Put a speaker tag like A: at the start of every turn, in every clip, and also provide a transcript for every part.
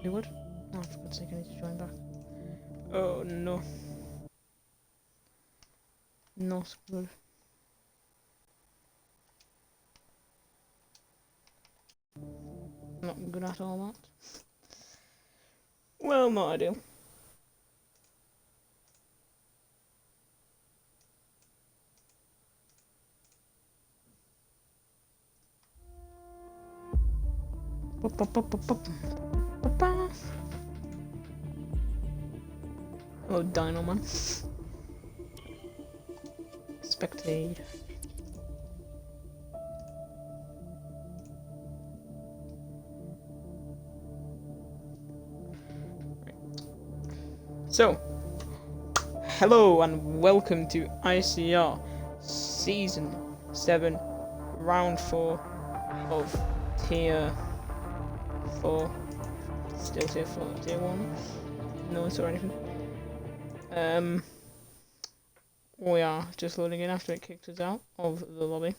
A: You would? Oh, for God's sake, I need to join back. Oh no. Not good. Not good at all, that. Well, not ideal. Oh, Dino Man. Spectate. So, hello and welcome to ICR Season 7, Round 4 of Tier 4. Still Tier 4, Tier 1. No one saw anything. We are just loading in after it kicked us out of the lobby.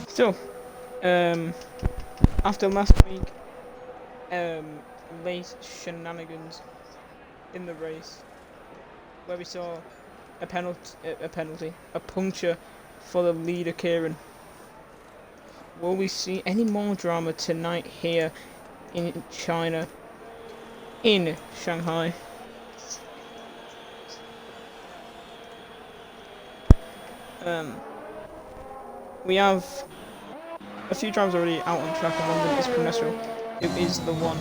A: So, after last week, late shenanigans in the race, where we saw a puncture for the leader Kieran. Will we see any more drama tonight here in China, in Shanghai? We have a few drivers already out on track, and one of them is Cronestro. It is the one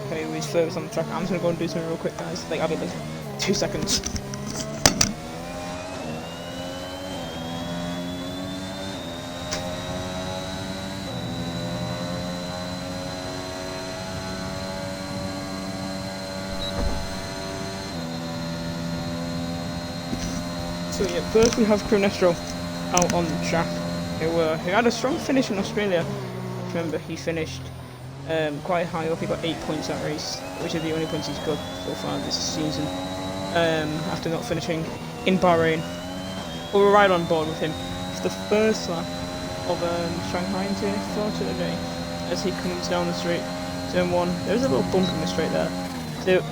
A: who is furthest on the track. I'm just gonna go and do something real quick, guys. Like, I'll be like 2 seconds. So yeah, first we have Cronestro out on the track, who had a strong finish in Australia. Remember, he finished quite high up. He got 8 points that race, which are the only points he's got so far this season, after not finishing in Bahrain. But we're right on board with him. It's the first lap of Shanghai into Tier 4 today, as he comes down the straight. Turn 1, there's a little bump in the straight there.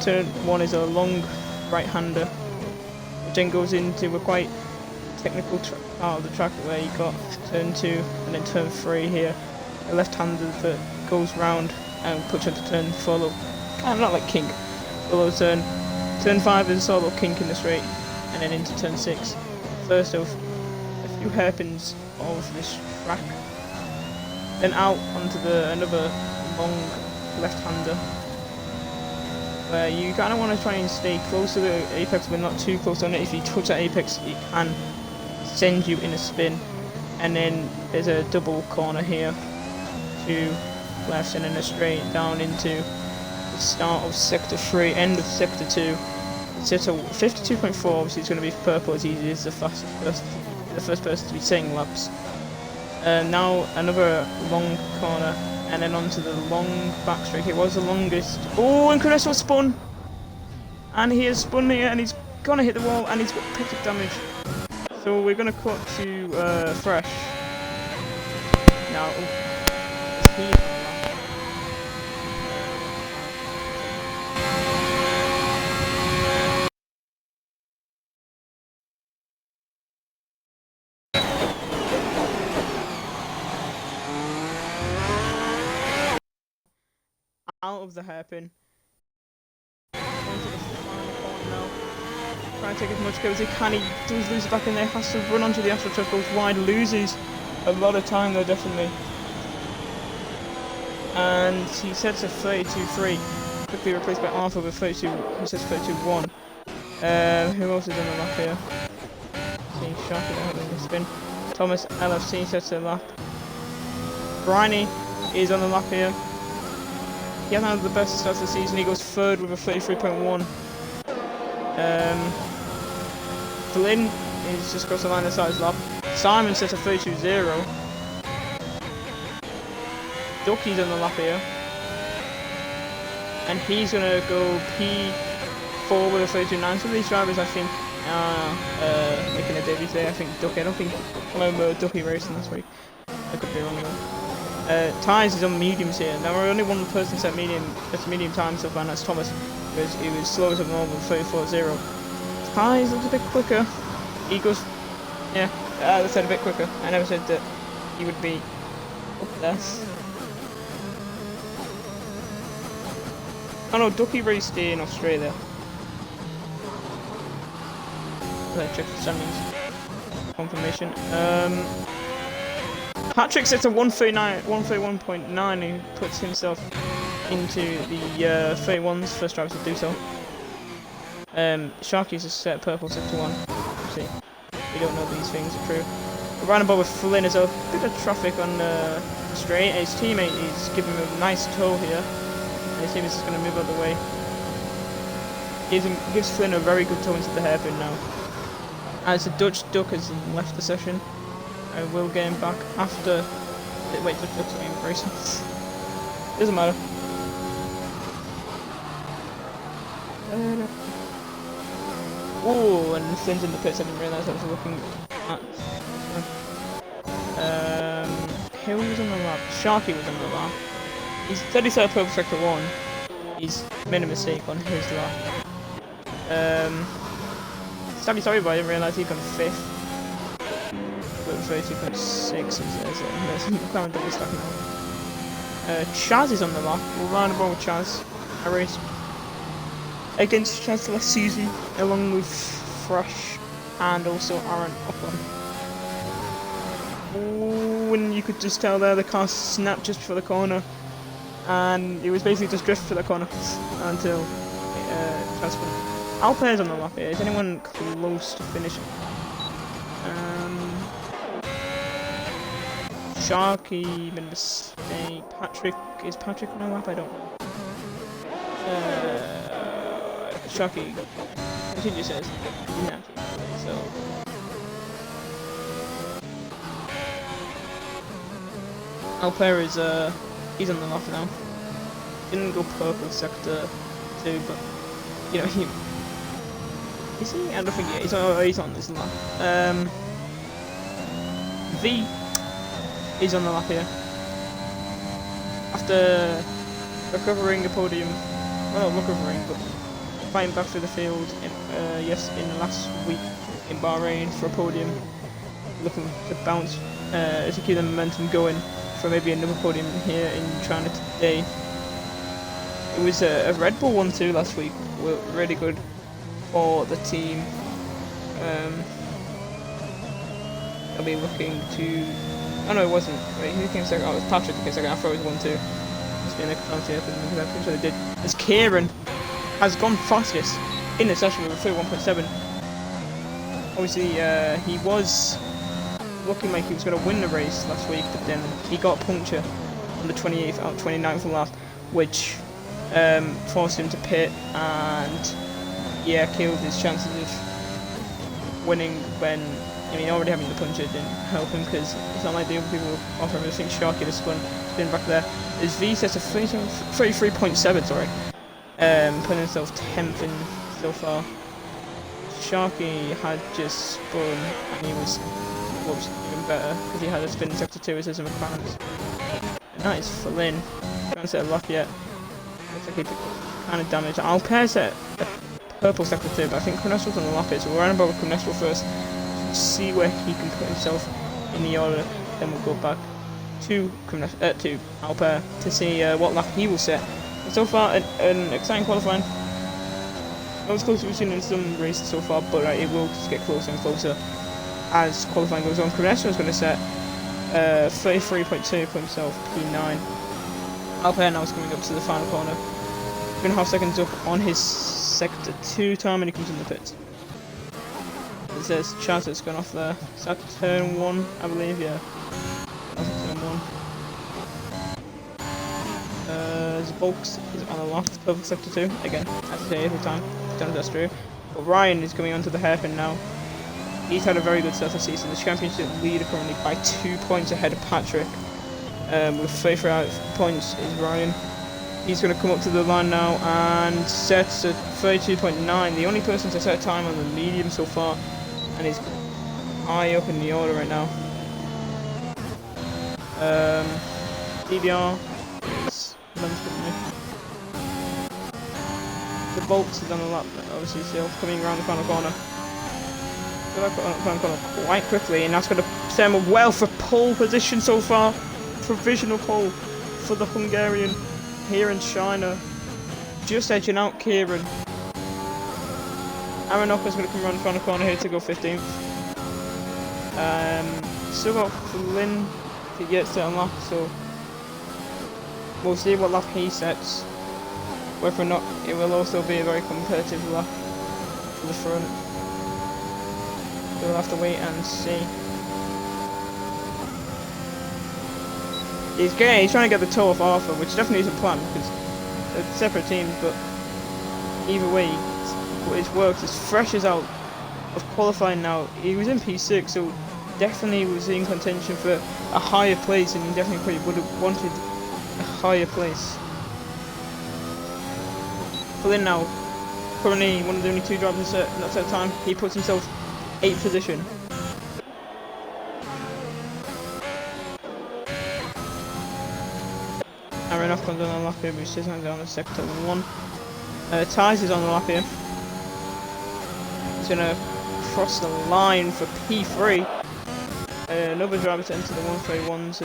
A: Turn 1 is a long right-hander, which then goes into a quite technical part of the track where you got turn 2 and then turn 3 here. A left-hander that goes round and puts into turn 4. Not like kink, below turn. Turn 5 is a little kink in the straight, and then into turn 6. First of a few hairpins of this track. Then out onto another long left-hander, where you kind of want to try and stay close to the apex but not too close on it. If you touch that apex, it can send you in a spin. And then there's a double corner here, 2 left and then a straight down into the start of sector 3, end of sector 2. Sector 52.4, obviously it's going to be purple as he is the first person to be setting laps. Now another long corner, and then onto the long back straight. It was the longest. Oh, and Cronestro spun! And he has spun here, and he's gonna hit the wall, and he's got picked up damage. So we're gonna cut to fresh. Now, he out of the hairpin. Trying to take as much care as he can. He does lose it back in there, has to run onto the AstroTurf, goes wide, loses a lot of time there, definitely. And he sets a 32.3, quickly replaced by Arthur with 32, who sets 32.1. Who else is on the lap here? See, Sharky having a spin. Thomas LFC sets a lap. Bryony is on the lap here. He hasn't had the best start of the season. He goes 3rd with a 33.1. Flynn is just across the line inside his lap. Simon sets a 32.0. Ducky's on the lap here. And he's going to go P4 with a 32.9. Some of these drivers, I think, are making a debut today. I think Ducky, I don't think I remember Ducky racing this week. I could be wrong though. Tyres is on mediums here. Now we're only one person set medium time so far, and that's Thomas, because he was slower than normal with 34.0. Tyres looks a bit quicker. He goes, yeah, I said a bit quicker. I never said that he would be up there. Oh no, Ducky raced in Australia. Let's check the standings. Confirmation. Patrick sets a 131.9. He puts himself into the 31s, first driver to do so. Sharky's a set purple set to 1. See, we don't know these things are true. We're round about with Flynn as well. Bit of traffic on the straight. His teammate is giving him a nice tow here. His team is just going to move out of the way. Gives Flynn a very good tow into the hairpin now. As the Dutch Duck has left the session, I will get him back after. Wait, Dutch Duck's not even racing. Doesn't matter. Oh, and Flynn's in the pits. I didn't realise I was looking at. Who was on the lap? Sharky was on the lap. He's 37 purple sector 1. He's made a mistake on his lap. Sorry, but I didn't realise he'd gone 5th. But 32.6 is there's McLaren double stacking on. Chaz is on the lap. We'll round about with Chaz. I raced against Chaz last season, along with Fresh and also Aaron Upland. Oh, and you could just tell there the car snapped just before the corner. And it was basically just drift for the corner until transferred. Alper's on the lap here. Is anyone close to finishing? Sharky made a mistake. Is Patrick on the lap? I don't know. Sharky, I think it says so. Alper is he's on the lap now. Didn't go purple sector 2, but you know he is he? I don't think he's on this lap. V is on the lap here after recovering a podium. Well, not recovering, but fighting back through the field in last week in Bahrain for a podium, looking to bounce to keep the momentum going for maybe another podium here in China today. It was a Red Bull 1-2 last week, really good for the team. I'll be looking to. Oh no, it wasn't. Wait, who came second? Oh, it was Patrick who came second. I thought it was 1-2. It's been a penalty up, and I'm pretty sure they did. As Kieran has gone fastest in the session with a 31.7. Obviously, he was looking like he was going to win the race last week, but then he got a puncture on the 29th lap, which forced him to pit and killed his chances of winning. When already having the puncture didn't help him, because it's not like the other people offer him. I think Sharky has spun back there. His V sets a 33.7, sorry, putting himself 10th in so far. Sharky had just spun and he was even better because he had a spin in sector 2 as his McLaren's. And that is Flynn. Can't set a lock yet. Looks like he took kind of damage. Alper set a purple sector 2, but I think Conestro's on the lap here, so we're running about with Conestro first. See where he can put himself in the order, then we'll go back to Alper to see what lap he will set. And so far, an exciting qualifying. Not as close as we've seen in some races so far, but it will just get closer and closer as qualifying goes on. Conestra is going to set 33.2 for himself, P9. Alper now is coming up to the final corner. 2.5 seconds up on his sector 2 time, and he comes in the pits. It says Charter's gone off there. Is that turn 1, I believe? Yeah. That's turn 1. Bulks is on the left, perfect sector 2. Again, as I say every time, I don't know if that's true. But Ryan is coming onto the hairpin now. He's had a very good start of the season. The championship leader currently by 2 points ahead of Patrick. With 33 points is Ryan. He's going to come up to the line now and sets at 32.9. The only person to set a time on the medium so far. And he's high up in the order right now. DBR is Lens Company. The Bolts is on the lap, obviously still coming around the final corner. Final corner quite quickly, and that's going to set him up well for pole position so far. Provisional pole for the Hungarian here in China. Just edging out Kieran. Aronofsky's going to come around the final corner here to go 15th. Still got Flynn to get set on lap, so we'll see what lap he sets. Whether or not it will also be a very competitive lap to the front. We'll have to wait and see. He's trying to get the toe off Arthur, which definitely isn't planned because they're separate teams, but either way, it works. As fresh as out of qualifying now. He was in P6, so definitely was in contention for a higher place, and he definitely would have wanted a higher place. Flynn now, currently one of the only two drivers in that set time, he puts himself 8th position. Aronofsky comes on the lap here, but he's down the sector 1. Ties is on the lap here. He's going to cross the line for P3. Another driver to enter the 131s.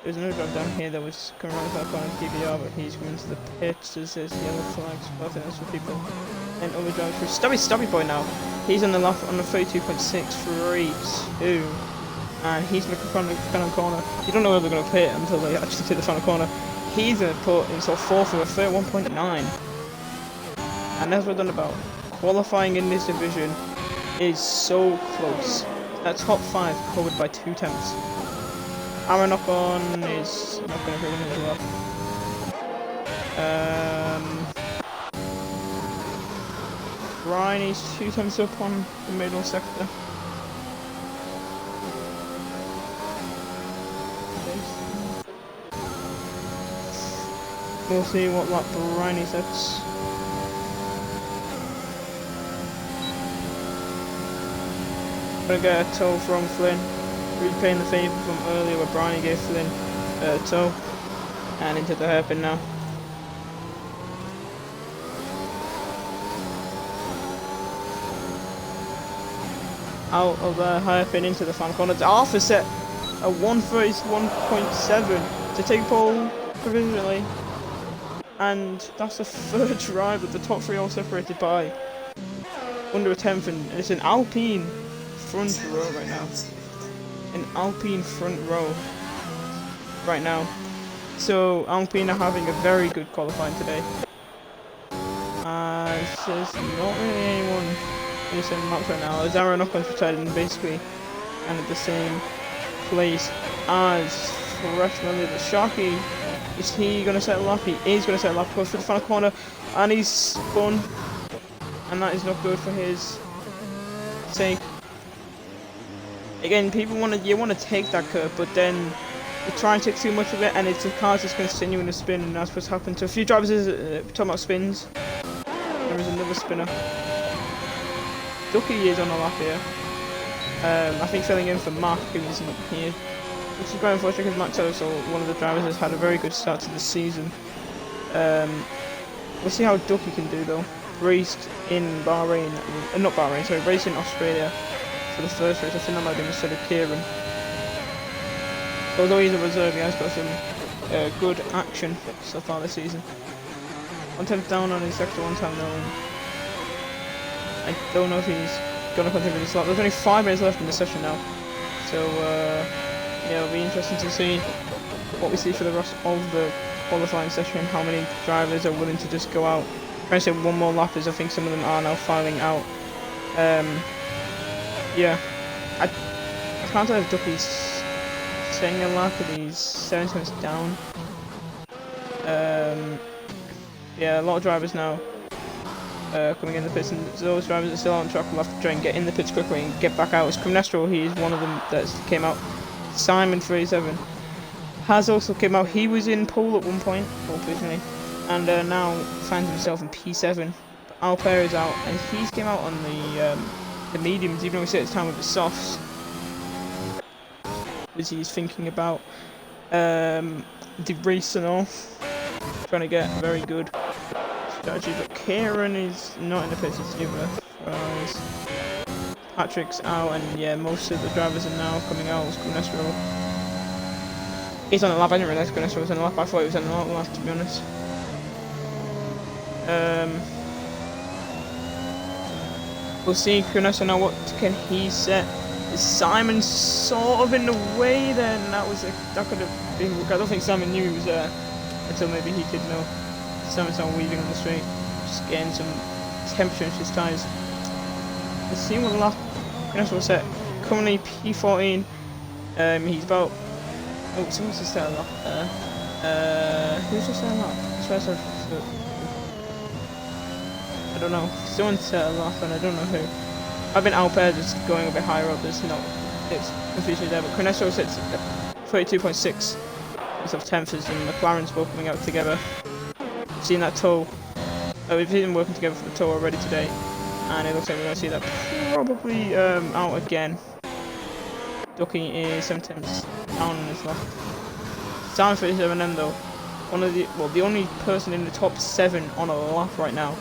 A: There's another driver down here that was coming around the corner PBR, but he's coming to the pits. There's yellow flags, but I think that's for people. And other drivers for Stubby Boy now. He's on the lap on the 32.632. And he's going to come around the final corner. You don't know where they're going to pit until they actually hit the final corner. He's going to put himself 4th with a 31.9. And as we're done about, qualifying in this division is so close. That top 5 covered by 2 temps. Aronofsky is not going to bring him as well. Bryony's 2 temps up on the middle sector. We'll see what lap Bryony sets. Gonna get a toe from Flynn, repaying the favour from earlier where Bryony gave Flynn a toe, and into the hairpin now. Out of the hairpin into the final corner. Arthur set a 131.7 to take pole provisionally, and that's the 3rd drive that the top 3 all separated by under a 10th, and it's an Alpine front row right now. An Alpine front row right now. So Alpine are having a very good qualifying today. There's not really anyone in the same laps right now. As Aronofsky's retired basically and at the same place as freshman leader Sharky. Is he going to set a lap? He is going to set a lap. Goes for the final corner, and he's spun, and that is not good for his sake. Again, people want to take that curve, but then you try and take too much of it, and it's the car's just continuing to spin, and that's what's happened to a few drivers. Talking about spins, there is another spinner. Ducky is on the lap here. I think filling in for Mark, who isn't here. Which is quite unfortunate because Max also, one of the drivers, has had a very good start to the season. We'll see how Ducky can do though. Raced in Bahrain, not Bahrain, sorry, raced in Australia for the first race. I think that might have been instead of Kieran. So although he's a reserve, he has got some good action so far this season. 1/10 down on his sector 1 time though. I don't know if he's going to continue with this lap. There's only 5 minutes left in the session now. So, yeah, it'll be interesting to see what we see for the rest of the qualifying session, how many drivers are willing to just go out. I'm trying to say one more lap, as I think some of them are now filing out. Yeah, I can't tell if Ducky's setting a lap, but he's 7 minutes down. Yeah, a lot of drivers now coming in the pits, and those drivers are still on track. We'll have to try and get in the pits quickly and get back out. It's Cremnestro, he is one of them that came out. Simon 37 has also came out. He was in pole at one point, originally, and now finds himself in P7. But Alper is out, and he's came out on the mediums, even though he set his time with the softs, which he's thinking about. de-race and all. Trying to get very good strategy, but Kieran is not in the pits either. Patrick's out, and yeah, most of the drivers are now coming out. Cunestro, he's on the lap. I didn't realize Cunestro was on the lap. I thought he was on the lap, to be honest. We'll see Cunestro now. What can he set? Is Simon sort of in the way there? And that could have been. I don't think Simon knew he was there until maybe he did know. Simon's now weaving on the straight, just getting some temperature into his tyres. Let's see what lap Cunestro set. Currently P14. He's about. Oh, someone's just set a lap there. Who's just set a lap? I don't know. Someone set a lap, and I don't know who. I've been out there just going a bit higher up. It's confusion there, but Cunestro sits at 32.6. He's of 10th as the McLaren's both coming out together. We've seen that tow. We've seen them working together for the tow already today, and it looks like we're going to see that probably out again. Ducky is 7 tenths down on his lap. Down 37M though. The only person in the top 7 on a lap right now.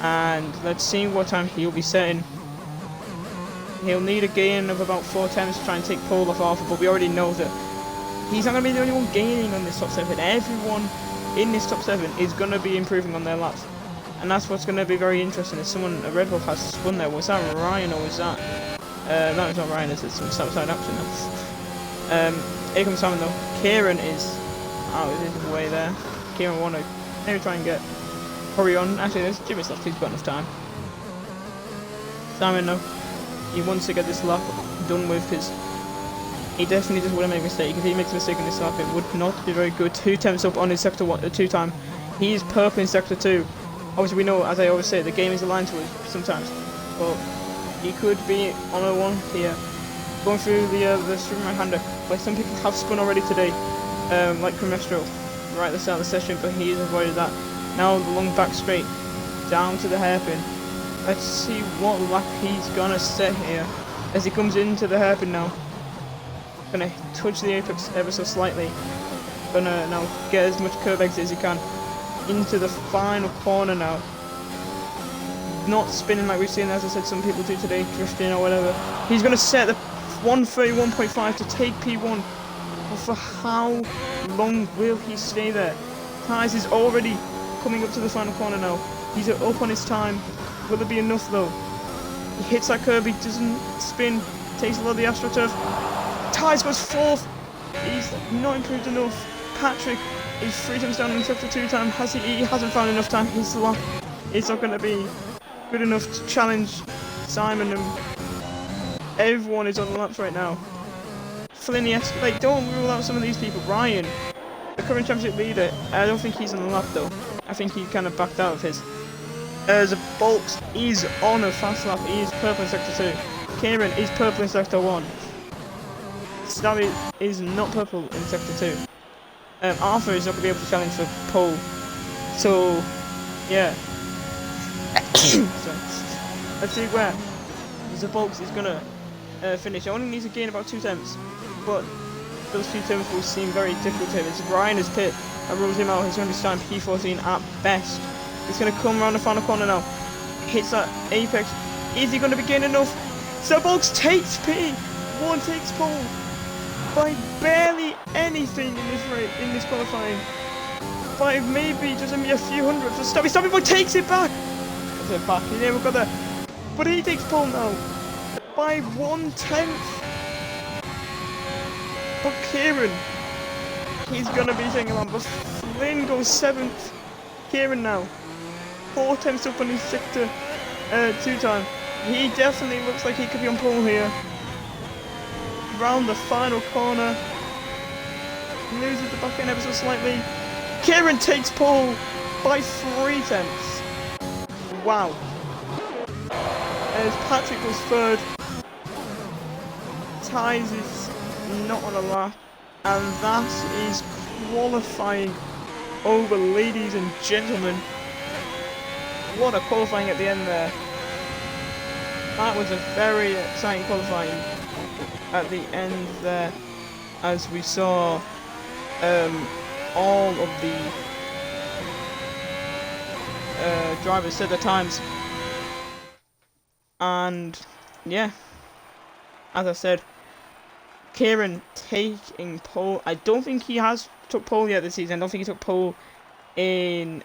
A: And let's see what time he'll be setting. He'll need a gain of about 4 tenths to try and take pole off Arthur, but we already know that he's not going to be the only one gaining on this top 7. Everyone in this top 7 is going to be improving on their laps. And that's what's going to be very interesting. If someone, a Red Bull has spun there, was that Ryan or was that... no, it's not Ryan, it's some side action now. Here comes Simon though. Kieran is out of his way there. Kieran want to maybe try and hurry on. Actually, there's Jimmy's left, he's got enough time. Simon though, he wants to get this lap done with because he definitely just wouldn't make a mistake. If he makes a mistake in this lap, it would not be very good. 2 tenths up on his sector 2 time. He is purple in sector 2. Obviously, we know, as I always say, the game is aligned to us sometimes. But he could be on a 1 here, going through the stream right-hander. Like some people have spun already today, like Cunestro, right at the start of the session, but he's avoided that. Now the long back straight, down to the hairpin. Let's see what lap he's gonna set here as he comes into the hairpin now. Gonna touch the apex ever so slightly. Gonna now get as much curve exit as he can into the final corner now. Not spinning like we've seen, as I said, some people do today, drifting or whatever. He's gonna set the 131.5 to take P1. But for how long will he stay there? Tyres is already coming up to the final corner now. He's up on his time. Will it be enough though? He hits that curve, he doesn't spin, takes a lot of the AstroTurf. Tyres goes 4th. He's not improved enough. Patrick is 3 times down in sector 2 time. He hasn't found enough time. His lap is not going to be good enough to challenge Simon, and everyone is on the laps right now. Flynn, yes, like, don't rule out some of these people. Ryan, the current championship leader, I don't think he's on the lap though. I think he kind of backed out of his. The Bulks is on a fast lap. He is purple in sector 2. Kieran is purple in sector 1. Stabby is not purple in sector 2. Arthur is not going to be able to challenge for pole. So, yeah. So, let's see where the Bulks is going to finish. It only needs to gain about 2 tenths, but those 2 tenths will seem very difficult to him. It's Ryan is pit that rules him out. He's going to be starting P14 at best. He's going to come around the final corner now. Hits that apex. Is he going to be gaining enough? So Bulks takes P1, takes pole by barely anything in this qualifying. By maybe just a few hundred for Stabby Boy takes it back. Takes it back. He never got there. But he takes pole now by 1/10. But Kieran, he's gonna be taking along. But Flynn goes 7th. Kieran now 4 tenths up on his sector 2 time. He definitely looks like he could be on pole here. Round the final corner, loses the back end ever so slightly. Kieran takes pole by 3 tenths. Wow. As Patrick was 3rd, Tyres is not on a lap, and that is qualifying over, ladies and gentlemen. What a qualifying at the end there. That was a very exciting qualifying at the end there, as we saw all of the drivers set their times, and yeah, as I said, Kieran taking pole. I don't think he has took pole yet this season. I don't think he took pole in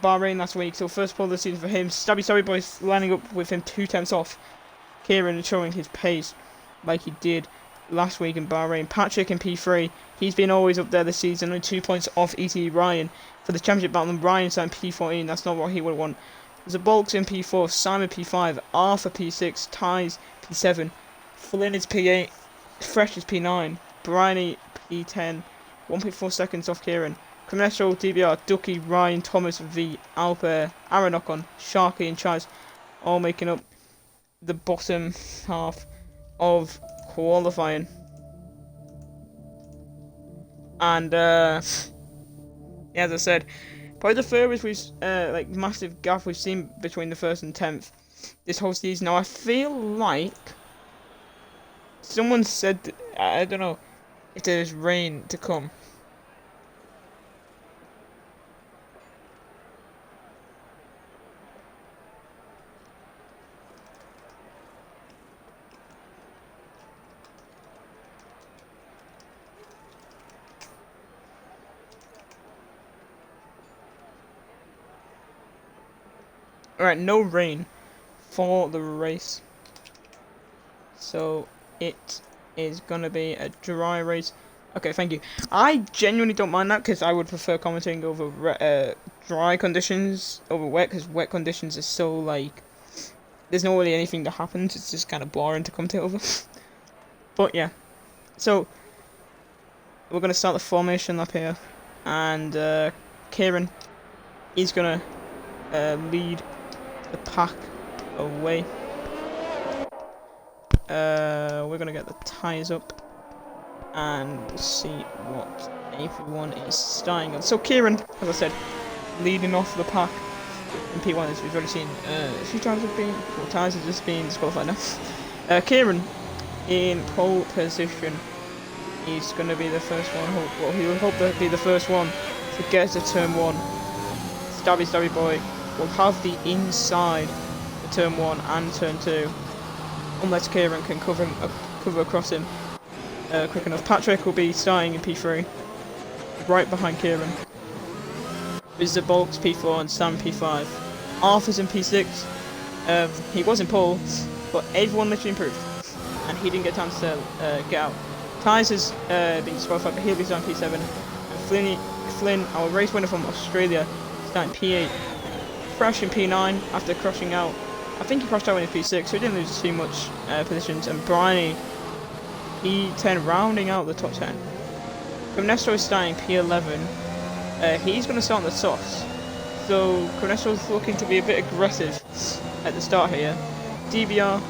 A: Bahrain last week. So first pole of the season for him. Stabby Boys lining up with him 2 tenths off. Kieran showing his pace like he did last week in Bahrain. Patrick in P3. He's been always up there this season, only 2 points off ET Ryan for the championship battle. And Ryan's in P14. That's not what he would want. There's a Bulks in P4. Simon P5. Arthur P6. Ties P7. Flynn is P8. Fresh is P9, Bryony P10, 1.4 seconds off Kieran. Criminestro, DBR, Ducky, Ryan, Thomas, V, Albert, Aaron Ocon, Sharky and Chaz all making up the bottom half of qualifying. And yeah, as I said, probably the furthest we've like massive gap we've seen between the 1st and 10th this whole season. Now I feel like someone said, I don't know if there's rain to come. Alright, no rain for the race. So it is gonna be a dry race. Okay, thank you. I genuinely don't mind that because I would prefer commentating over dry conditions over wet, because wet conditions are so like there's not really anything that happens. It's just kind of boring to commentate over. But yeah, so we're gonna start the formation lap here, and Kieran is gonna lead the pack away. We're gonna get the tyres up and see what everyone is starting on. So Kieran, as I said, leading off the pack in P1, as we've already seen. A few times have been, 4 times have just been disqualified now. Kieran in pole position. He's gonna be the first one. Well, he will hope to be the first one to get to turn 1. Stabby Boy will have the inside for turn 1 and turn 2. Unless Kieran can cover across him quick enough. Patrick will be starting in P3, right behind Kieran. This is Bulks P4 and Sam P5. Arthur's in P6. He was in pole, but everyone literally improved, and he didn't get time to get out. Tyres has been disqualified, but he'll be starting P7. And Flynn, our race winner from Australia, starting P8. Fresh in P9 after crashing out. I think he crashed out in P6, so he didn't lose too much positions. And Bryony, P10, rounding out the top 10. Criminestro is starting P11. He's going to start on the softs. So Criminestro looking to be a bit aggressive at the start here. DBR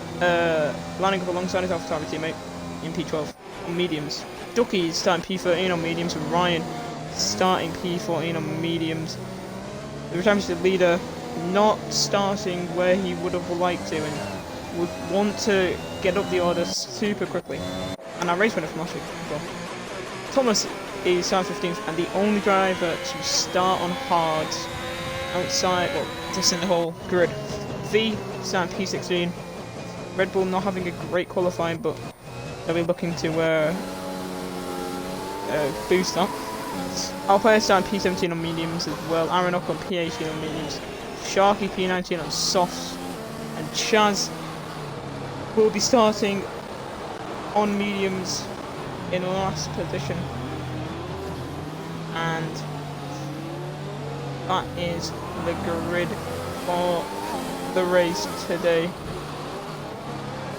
A: lining up alongside his AlphaTauri teammate in P12 on mediums. Ducky is starting P13 on mediums, and Ryan starting P14 on mediums. The championship leader not starting where he would have liked to, and would want to get up the order super quickly. And our race winner from last week as well. Thomas is starting 15th, and the only driver to start on hards outside, well, just in the whole grid. V starting P16. Red Bull not having a great qualifying, but they'll be looking to boost that. Alpine starting P17 on mediums as well. Aaron on P18 on mediums. Sharky P19 on softs, and Chaz will be starting on mediums in last position. And that is the grid for the race today,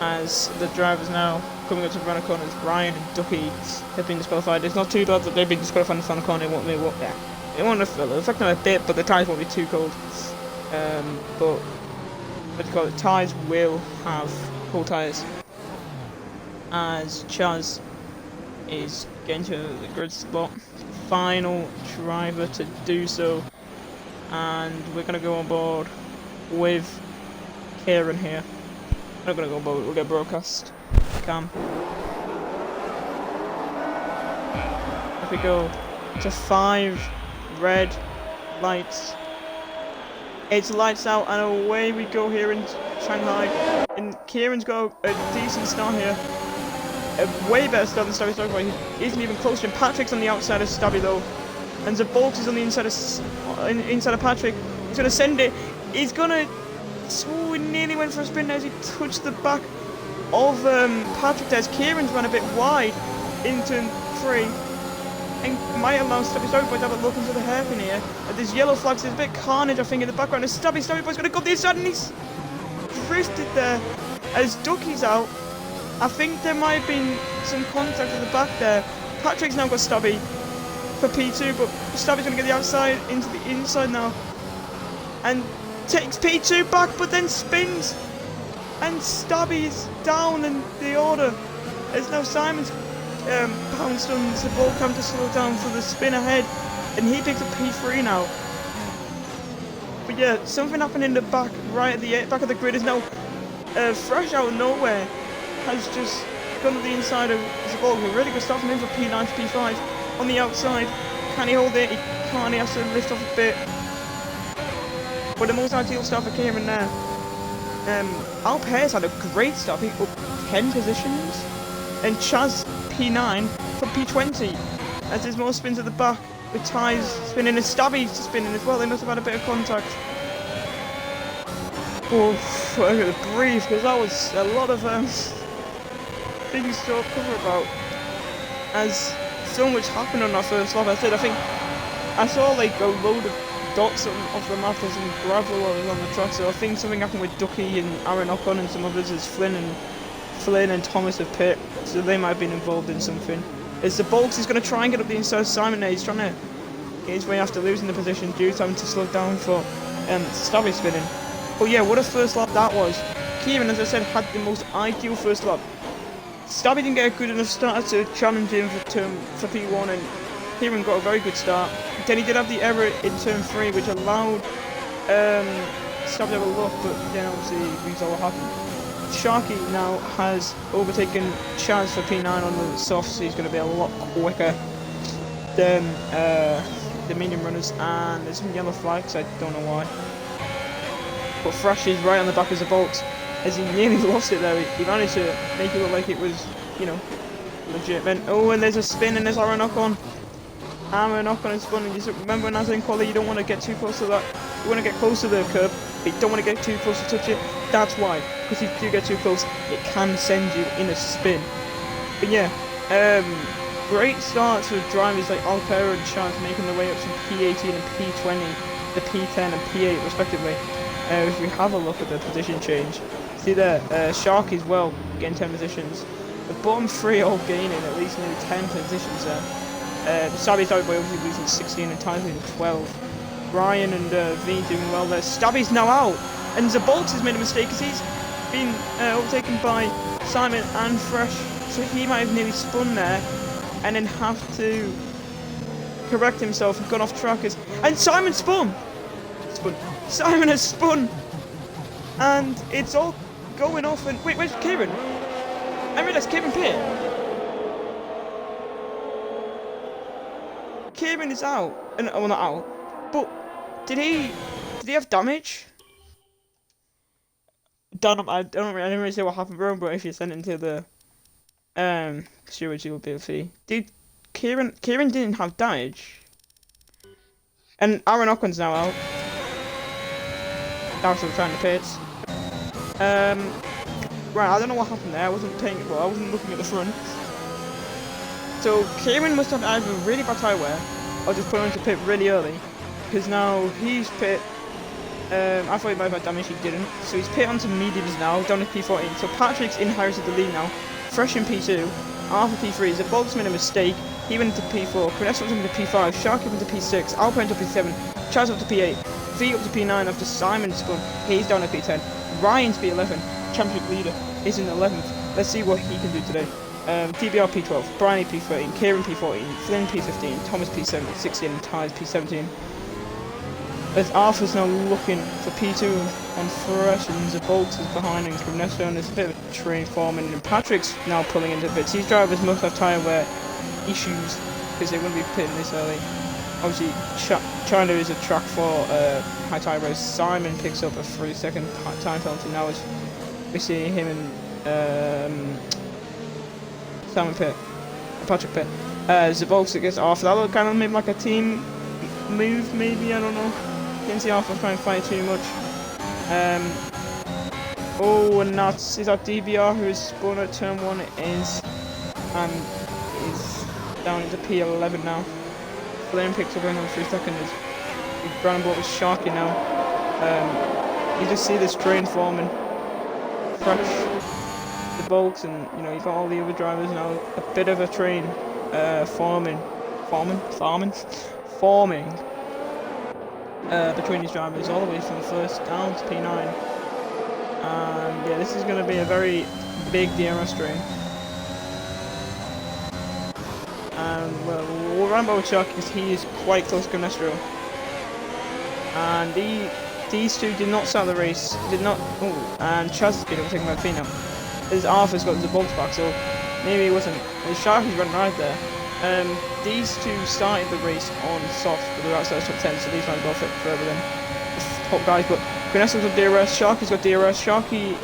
A: as the drivers now coming up to the final corners. Ryan and Ducky have been disqualified. It's not too bad that they've been disqualified in the final corner. It won't affect them a bit, but the tyres won't be too cold. But what do you call it? Tyres will have cold tyres, as Chaz is getting to the grid spot, final driver to do so, and we're gonna go on board with Kieran here. We're not gonna go on board. We'll get broadcast cam. If we go to 5 red lights, it's lights out and away we go here in Shanghai. And Kieran's got a decent start here. A way better start than Stabby Starboy, but he isn't even close to him. Patrick's on the outside of Stabby though. And Zabolt is on the inside of Patrick. He's going to send it. He's going to... Oh, he nearly went for a spin as he touched the back of Patrick there. Kieran's run a bit wide in turn 3. And might allow Stabby Starboy to have a look into the hairpin here. There's yellow flags, there's a bit of carnage I think in the background. And Stabby Boy's going to go up the inside and he's drifted there as Ducky's out. I think there might have been some contact at the back there. Patrick's now got Stabby for P2, but Stabby's going to get the outside into the inside now. And takes P2 back, but then spins. And Stabby's down in the order. As now Simon's pounced on the ball, come to slow down for the spin ahead. And he picks up P3 now. But yeah, something happened in the back, right at the back of the grid is now fresh out of nowhere. Has just gone to the inside of Zabolt. A really good start from him for P9 to P5. On the outside, can he hold it? He can't, he has to lift off a bit. But the most ideal start for Kieran there. Alper's had a great start, I think up 10 positions. And Chaz P9 for P20. As there's more spins at the back, with Ty's spinning and Stabby's spinning as well. They must have had a bit of contact. Oh, I gotta breathe, because that was a lot of things to cover about, as so much happened on our first lap. I think I saw like a load of dots off the map as some gravel on the track, so I think something happened with Ducky and Aaron Ocon and some others as Flynn and Thomas have pit, so they might have been involved in something. As the Bolts is going to try and get up the inside of Simon there, he's trying to get his way after losing the position due to having to slow down for Stabby spinning. But yeah, what a first lap that was. Kieran, as I said, had the most ideal first lap. Stabby didn't get a good enough start to challenge him for P1, and Kieran got a very good start. Then he did have the error in turn 3, which allowed Stabby to have a look, but then obviously we saw what happened. Sharky now has overtaken Chaz for P9 on the soft, so he's going to be a lot quicker than the medium runners, and there's some yellow flags, I don't know why. But Thrash is right on the back of the Bolt, as he nearly lost it there. He managed to make it look like it was, you know, legit. Then, oh, and there's a spin and there's Aaron Ocon. Aaron Ocon is spun, and you remember when I was in quali, you don't want to get too close to that. You want to get close to the curb, but you don't want to get too close to touch it. That's why, because if you get too close, it can send you in a spin. But yeah, great starts for drivers like Alpera and Chance making their way up from P18 and P20 to P10 and P8 respectively. If we have a look at the position change, see there, Shark as well getting 10 positions. The bottom 3 all gaining at least nearly 10 positions there. Stabby Starboy obviously losing 16 and Ty's losing 12. Brian and V doing well there. Stabby's now out, and Zabolt has made a mistake because he's been overtaken by Simon and Fresh, so he might have nearly spun there and then have to correct himself and gone off track. And Simon spun! Simon has spun! And it's all going off. And wait, where's Kieran? I realised Kieran pit. Kieran is out. Well, not out. But did he have damage? I didn't really say what happened, bro. But if you send it to the stewards, you will be able to see. Did Kieran didn't have damage? And Aaron Ocon's now out. That was still trying to pits. Right, I don't know what happened there. I wasn't looking at the front. So Kieran must have either really bad tyre wear or just put him into pit really early, because now he's pit. I thought he might have had damage, he didn't. So he's pit onto mediums now, down to P14. So Patrick's inherited the lead now. Fresh in P2, Arthur P3. Zabolt's made a mistake. He went into P4. Crenesso went into P5. Sharky went into P6. Alpine into P7. Chaz up to P8. V up to P9 after Simon spun. He's down to P10. Ryan's P11. Championship leader is in 11th. Let's see what he can do today. TBR P12. Bryony P13. Kieran P14. Flynn P15. Thomas P16. And Ty's P17. As Arthur's now looking for P2 on Fresh, and Zabolt is behind, and Crenesso, and there's a bit of a train forming, and Patrick's now pulling into bits. These drivers must have tyre wear issues because they wouldn't be pitting this early. Obviously, China is a track for high tire race. Simon picks up a 3-second time penalty now as we see him and Patrick Pitt. Zabolski gets off. That looked kind of maybe like a team move, maybe, I don't know. Didn't see Alpha trying to fight too much. Oh, and is that DBR who is spun at turn 1 is down into P11 now. Flame picks up another 3 seconds. Brown Boat is Sharky now. You just see this train forming. Fresh. The bulks, and you know, you've got all the other drivers now. A bit of a train forming between these drivers, all the way from first down to P9. And yeah, this is going to be a very big DRS train. And well, we'll run with Chuck because he is quite close to Canestro. And these two did not start the race. And Chaz has been overtaken by Pino. His Arthur's got the bolts back, so maybe it wasn't. Sharky's running right there. These two started the race on soft, but they're outside the top 10, so these might go further than the top guys. But Canestro's got DRS, Sharky's got DRS. Sharky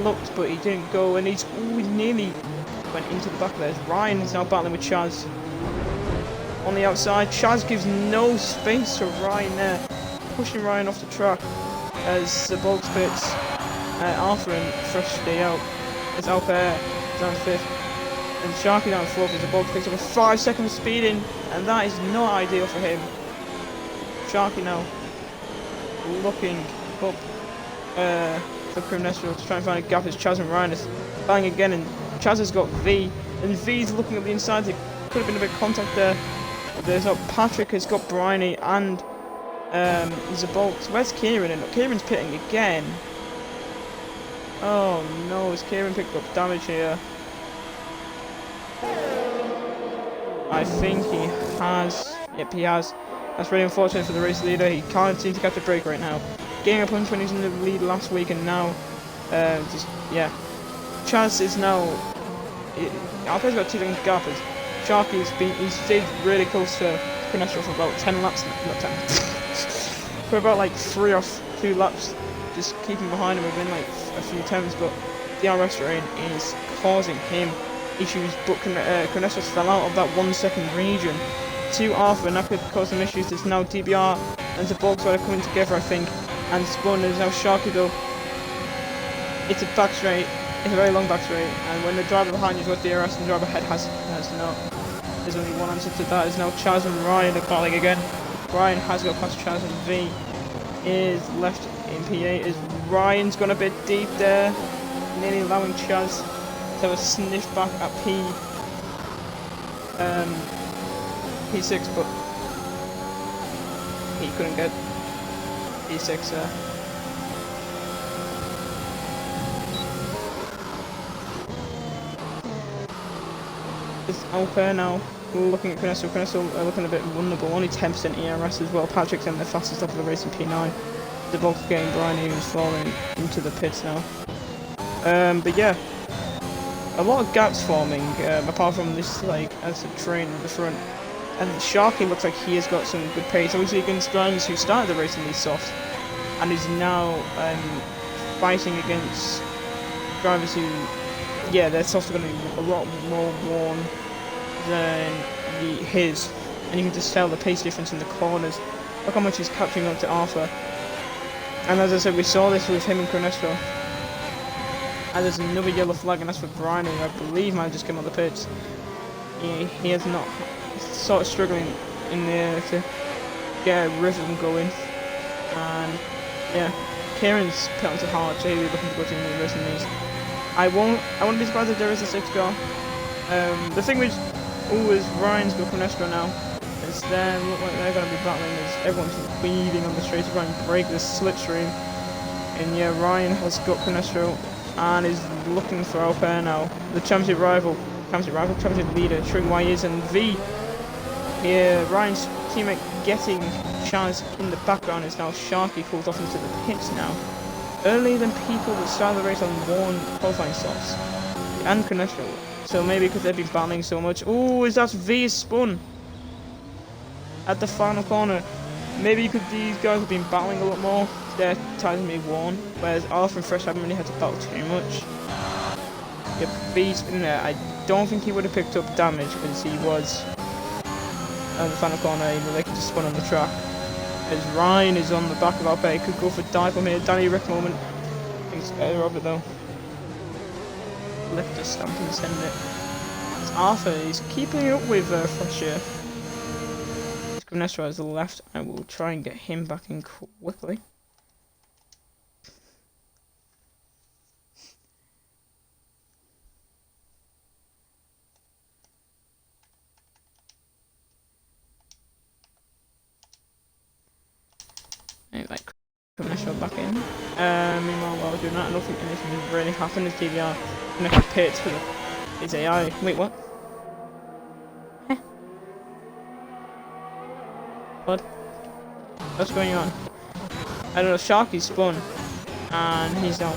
A: looked, but he didn't go, and he nearly went into the back there. Ryan is now battling with Chaz on the outside. Chaz gives no space to Ryan there, pushing Ryan off the track as the bulk pits. Arthur and fresh day out. It's Alper down 5th, and Sharky down 4th as the bulk picks up a 5 seconds speeding, and that is not ideal for him. Sharky now looking up for Canestro to try and find a gap as Chaz and Ryan is bang again, and Chaz has got V, and V's looking up the inside. There could have been a bit of contact there. There's not. Patrick has got Bryony and Zabolks. Where's Kieran? And Kieran's pitting again. Oh no, has Kieran picked up damage here? I think he has. Yep, he has. That's really unfortunate for the race leader. He can't seem to catch a break right now. Getting a punch when he was in the lead last week, and now, Chaz is now. Alpe's got 2 seconds gap as he's stayed really close to Canestro for about 10 laps. Not 10. For about like 3 or 2 laps. Just keeping behind him within like a few attempts, but the DRS train is causing him issues. But Canestro fell out of that 1 second region to Arthur, and that could cause some issues. It's now DBR and the Zabolks are coming together, I think, and Spun is now Sharky though. It's a back straight, it's a very long back straight, and when the driver behind you's got DRS and the driver ahead has not. There's only one answer to that. Is now Chaz and Ryan are battling again. Ryan has got past Chaz, and V is left in P8 as Ryan's gone a bit deep there, nearly allowing Chaz to have a sniff back at P6, but he couldn't get P6 there. It's Alper now looking at Canestro. Canestro looking a bit vulnerable, only 10% ERS as well. Patrick's in the fastest up of the race in P9. The bulk's getting Bryony, who's falling into the pits now. But yeah, a lot of gaps forming, apart from this, like, as a train at the front. And Sharky looks like he has got some good pace, obviously against drivers who started the race in these softs, and is now fighting against drivers who, yeah, their softs are going to be a lot more worn than his, and you can just tell the pace difference in the corners. Look how much he's catching up to Arthur. And as I said, we saw this with him and Canestro. And there's another yellow flag, and that's for Brian, who I believe might just come on the pitch. He is not. He's sort of struggling in there to get a rhythm going. And yeah, Kieran's put onto hard, so he'll be looking to go to the rest of these. I won't be surprised if there is a 6 car. The thing with is Ryan's got Canestro now. It's them, look like they're going to be battling as everyone's weaving on the straight to try and break this slipstream. And yeah, Ryan has got Canestro and is looking for Alper now. The championship leader, showing why he is, and V. Here, Ryan's teammate getting Chaz in the background is now Sharky pulled off into the pits now. Earlier than people that started the race on worn qualifying softs. And Canestro. So maybe because they've been battling so much. Oh, is that V spun? at the final corner. Maybe these guys have been battling a lot more. Their tires may have worn, whereas Alpha and Fresh haven't really had to battle too much. Yep, V's in there. I don't think he would have picked up damage because he was on the final corner, even they could just spun on the track. As Ryan is on the back of Alpha, he could go for dive from here. Danny wreck moment. He's better of it though. Left the stamp and send it. As Arthur is keeping it up with Fresh here. Nestor has the left. I will try and get him back in quickly. Like Nestor back in. Meanwhile, while we're doing that, I don't think anything has really happened as DVR connected pit to his AI. Wait, what? What? What's going on? I don't know, Sharky spun and he's out.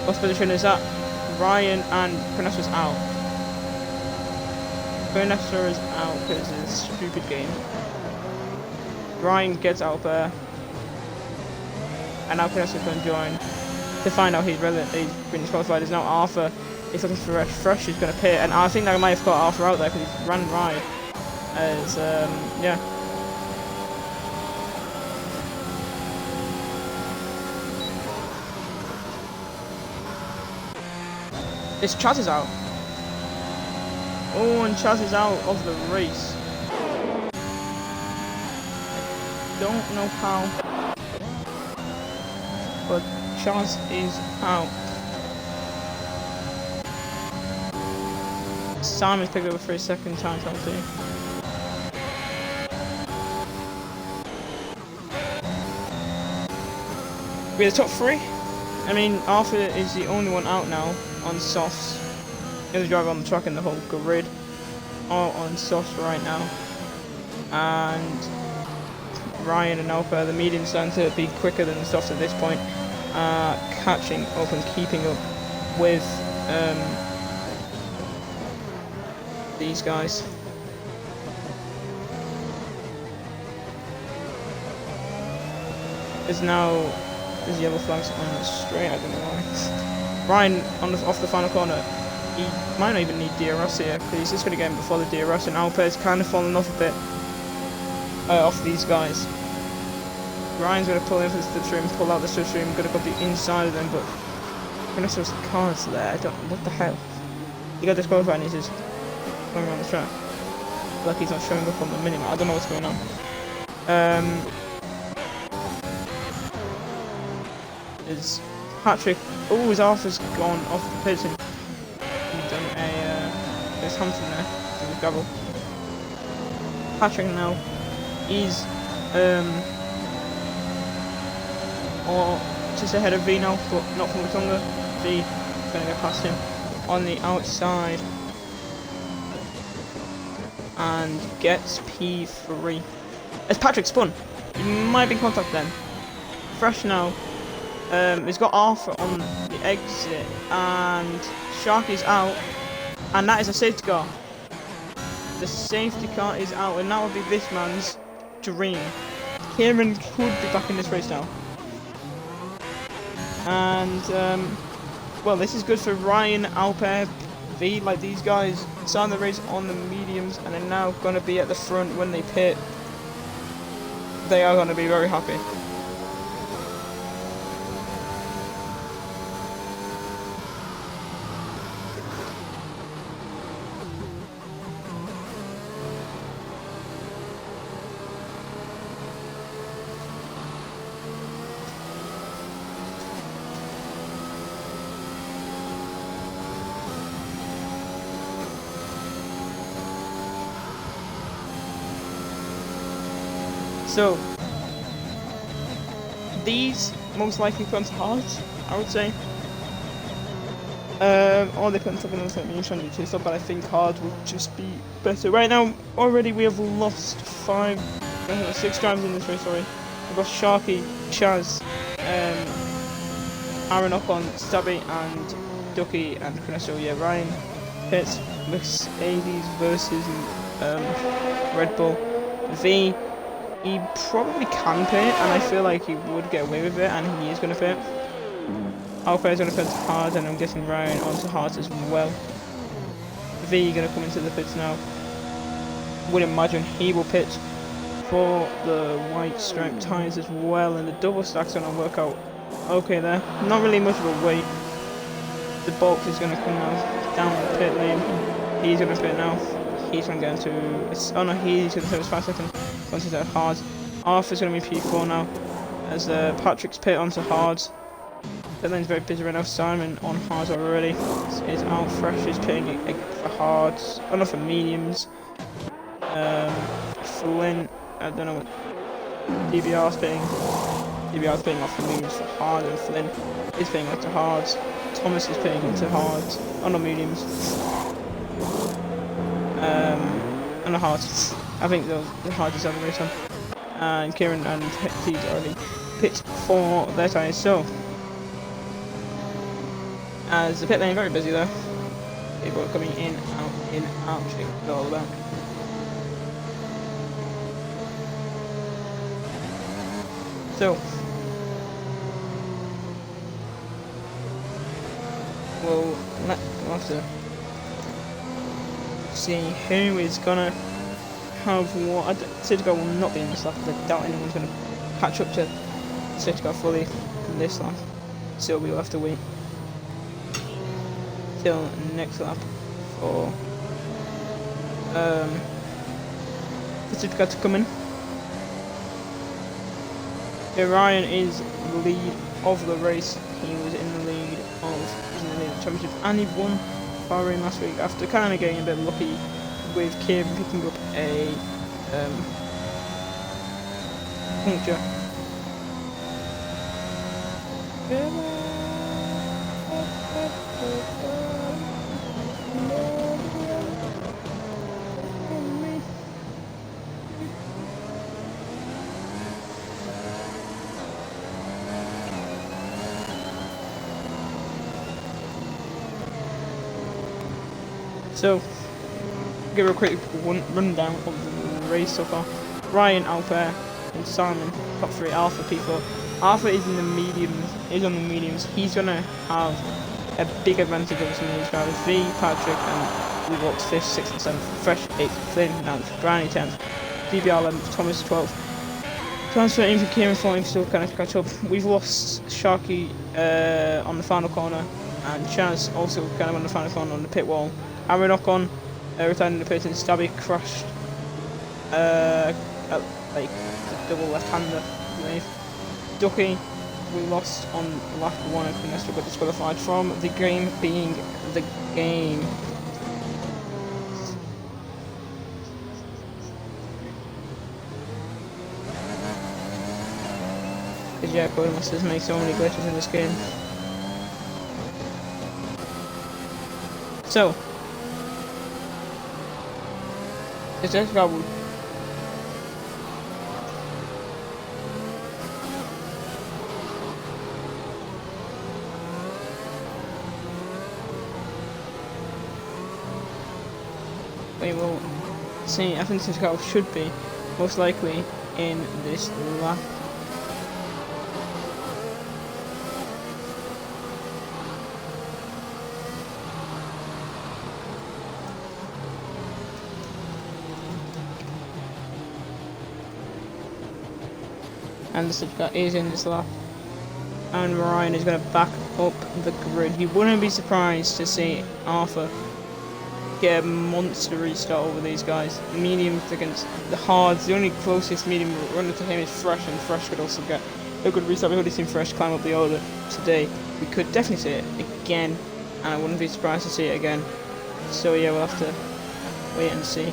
A: What position is that? Ryan and Pronestor's out. Pronestor is out because it's a stupid game. Ryan gets out there. And now Pronestor's going to join to find out he's been disqualified. There's now Arthur. He's looking for Fresh is going to pit, and I think that might have got Arthur out there because he's ran right. As yeah. This Chaz is out. Oh, and Chaz is out of the race. I don't know how, but Chaz is out. Simon's picked over for his second time, something. We're the top three. I mean, Arthur is the only one out now on softs. The only driver on the track in the whole grid are on softs right now. And Ryan and Alpha, the medium starting to be quicker than the softs at this point, are catching up and keeping up with these guys. There's yellow flags on the straight, I don't know why. Ryan off the final corner, he might not even need DRS here because he's just going to get him before the DRS, and Alper's kind of fallen off a bit off these guys. Ryan's going to pull in for the slipstream, pull out the slipstream, going to go the inside of them, but Vanessa's car's there. What the hell? He got disqualified and he's just going around the track. Like he's not showing up on the minimap. I don't know what's going on. Is Patrick? Oh, his Arthur's gone off the pitch and he's done there's Hampton there with gravel. Patrick now is or just ahead of V now, but not for much longer. V gonna go past him on the outside and gets P3. As Patrick spun, he might be in contact then. Fresh now. He's got Arthur on the exit and Sharky's out, and that is a safety car. The safety car is out, and that would be this man's dream. Kieran could be back in this race now. And well, this is good for Ryan, Alper, V. Like these guys starting the race on the mediums and are now going to be at the front when they pit. They are going to be very happy. So, these most likely come to hards, I would say. Or they put something else like me trying to do stuff, but I think hard would just be better. Right now, already we have lost 6 drivers in this race, sorry. We've got Sharky, Chaz, Aaron Ocon, Stabby, and Ducky, and Cronesso. Yeah, Ryan Pitts, Mercedes versus Red Bull. V, he probably can pit, and I feel like he would get away with it, and he is going to pit. Alpha is going to pit to hard, and I'm guessing Ryan onto hard as well. V going to come into the pits now. Would imagine he will pit for the white striped tyres as well, and the double stack's going to work out okay there. Not really much of a weight. The bulk is going to come now down the pit lane. He's going to pit now. He's going to get into... Oh no, he's going to pit as 5 seconds. Onto the hard. Arthur's going to be P4 now, as Patrick's pit onto hards. Pit lane's very busy right now. Simon on hards already. Is out fresh, is pitting for hards. Oh no, for mediums. Flynn, I don't know what DBR's pitting. DBR's pitting off the mediums for hard, and Flynn is pitting off to hards. Thomas is pitting into hards. Oh no, mediums. And the hards. I think the hards is on the race on. And Kieran and He's already pit for their tyres. So, as the pit lane very busy though. People are coming in, out, check it all about. So, we'll have to see who is gonna have what. Citigo will not be in this lap, because I doubt anyone's gonna catch up to Citigo fully in this lap. So we'll have to wait till next lap for Citigo to come in. Ryan is the lead of the race. He was in the lead of the championship, and he won Bahrain last week after kind of getting a bit lucky with Kieran picking up a puncture. So, give a quick rundown of the race so far. Ryan, Alper, and Simon, top 3. Alpha, P4. Alpha is in the mediums. Is on the mediums. He's gonna have a big advantage over some of these drivers. V, Patrick, and we walked 5th, 6th, and 7th. Fresh 8th, Flynn 9th, Brownie 10th, DBR 11th, Thomas 12th. Transfer in for Kieran 14th, still kind of catch up. We've lost Sharky on the final corner, and Chaz also kind of on the final corner on the pit wall. Aaron on returning the pit, and Stabby crashed at, like the double left-hander. Ducky we lost on lap 1 and Cronestro got disqualified from the game being the game. Because yeah, Codemasters make so many glitches in this game. So, it's just got we will see. I think this car should be most likely in this lap. And the Stuttgart is in this lap, and Ryan is going to back up the grid. You wouldn't be surprised to see Arthur get a monster restart over these guys. Mediums against the hards. The only closest medium runner to him is Fresh, and Fresh could also get a good restart. We've already seen Fresh climb up the order today. We could definitely see it again, and I wouldn't be surprised to see it again. So yeah, we'll have to wait and see.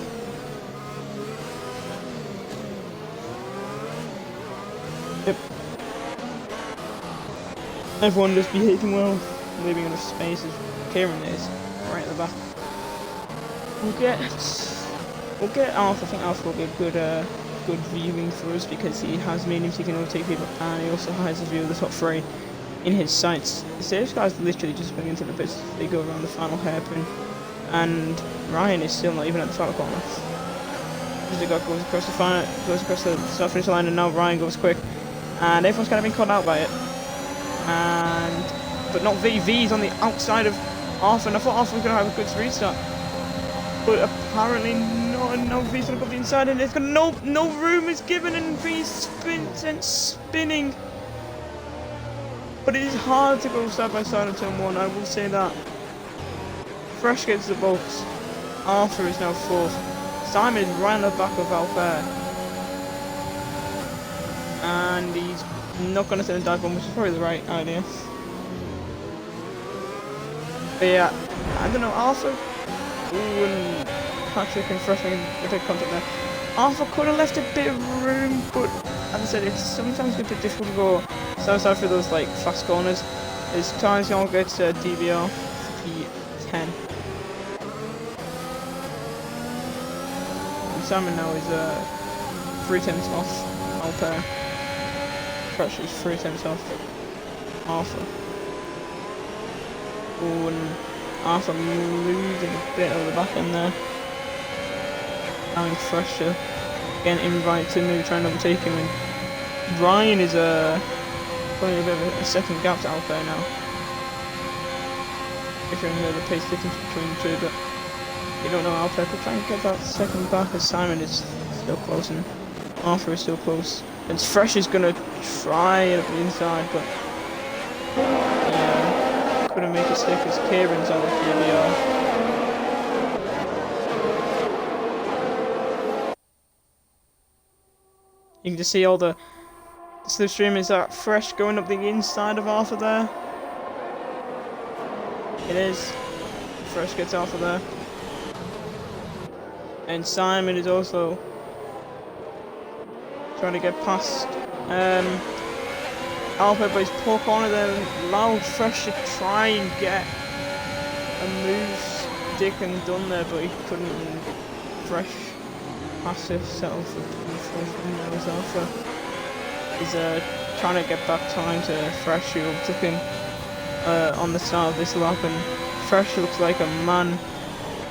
A: Yep. Everyone just behaving well, leaving enough space as Kieran is right at the back. We'll get Alpha. I think Alpha will be a good viewing for us because he has mediums, he can overtake people, and he also has a view of the top 3 in his sights. So this guy's literally just going into the pits. They go around the final hairpin, and Ryan is still not even at the final corner. Goes across the start finish line, and now Ryan goes quick, and everyone's kind of been caught out by it. But not V. V's on the outside of Arthur, and I thought Arthur was going to have a good restart, but apparently not. And now V's going to go to the inside, and it's got no room is given, and V spins and spinning. But it is hard to go side by side on turn 1. I will say that. Fresh gets the box. Arthur is now 4th. Simon is right on the back of Albert, and he's not going to send a dive bomb, which is probably the right idea. But yeah, I don't know, Arthur. Ooh, and Patrick and Fresh making a big contact there. Arthur could have left a bit of room, but as I said, it's sometimes a bit difficult to go side for those like fast corners. As times y'all get DVR P10. Simon now is 3 tenths off Alper. Fresh is 3 tenths off Arthur. Oh, and Arthur losing a bit of the back end there. Allowing Fresh to again invite to maybe try and overtake him. And Ryan is probably a bit of a second gap to Alper now. If you're in the pace difference between the two, but you don't know, Alper could try and get that second back as Simon is still close and Arthur is still close. And Fresh is going to try it up the inside, but yeah, couldn't make it stick as Kieran's on the PBR. You can just see all the slipstream is that Fresh going up the inside of Arthur there. It is. Fresh gets Arthur there. And Simon is also trying to get past Alper, but his poor corner there allowed Fresh to try and get a move stick and done there, but he couldn't. And Fresh has to settle for P4 as Alpha. He's trying to get back time to Fresh, who took him on the start of this lap, and Fresh looks like a man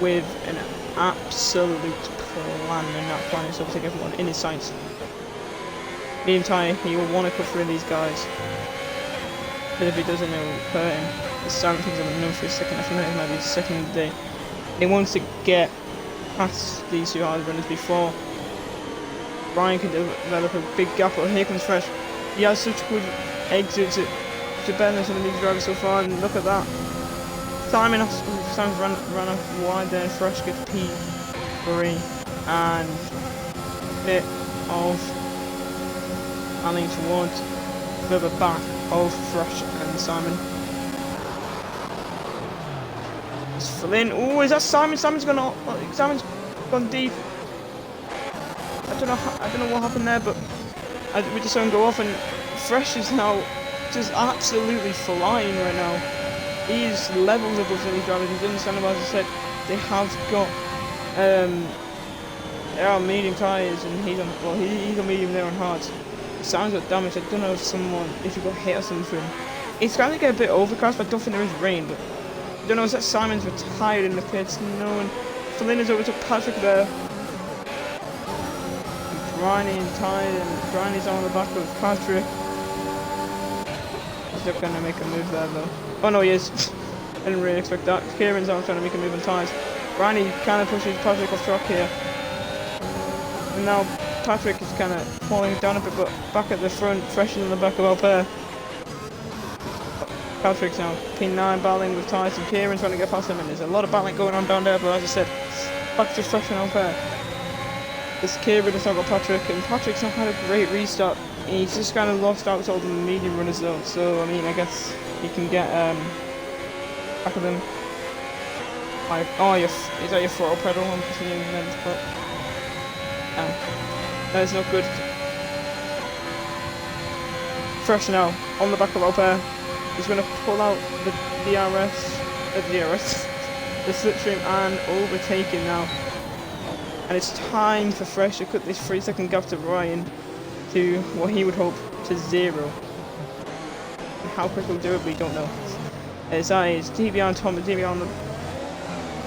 A: with an absolute plan, and that plan is to take everyone in his sights. Medium tyre, he will want to cut through these guys, but if he doesn't, it will hurt him. The silent things I've known for a second, I think that might be his second of the day. He wants to get past these two hard runners before Ryan can develop a big gap. But here comes Fresh. He has such good exits to better than some of these drivers so far, and look at that. Simon's ran off wide there. Fresh gets P3 and a bit of adding towards further back of Fresh and Simon. It's Flynn. Oh, is that Simon? Simon's gone deep. I don't know what happened there, but we just saw him go off, and Fresh is now just absolutely flying right now. He's levels above these drivers. He's understandable, as I said. They have got they are medium tyres, and he's on medium there on hards. Sounds like damage. I don't know if he got hit or something. It's going to get a bit overcast, but I don't think there is rain. But I don't know, is that Simon's retired in the pits? No one. Flynn is over to Patrick there. Bryony and tired, and Bryony's on the back of Patrick. He's not going to make a move there though. Oh no, he is. I didn't really expect that. Kieran's on trying to make a move on tyres. Bryony kind of pushes Patrick off track here. And now Patrick is kind of falling down a bit, but back at the front, Fresh is on the back of Alper. Patrick's now P9 battling with tyres, and Kieran's trying to get past him, and there's a lot of battling going on down there, but as I said, back to Fresh and Alper. This Kieran has now got Patrick, and Patrick's not had a great restart. He's just kind of lost out to all the medium runners though, so I mean, I guess he can get back of them. Is that your throttle pedal? I'm continuing then, but that is not good. Fresh now on the back of Alper. He's going to pull out the the slipstream, and overtaking now. And it's time for Fresh to cut this 3-second gap to Ryan to what he would hope to 0. And how quick he'll do it, we don't know. As is DBR and Thomas, DBR on the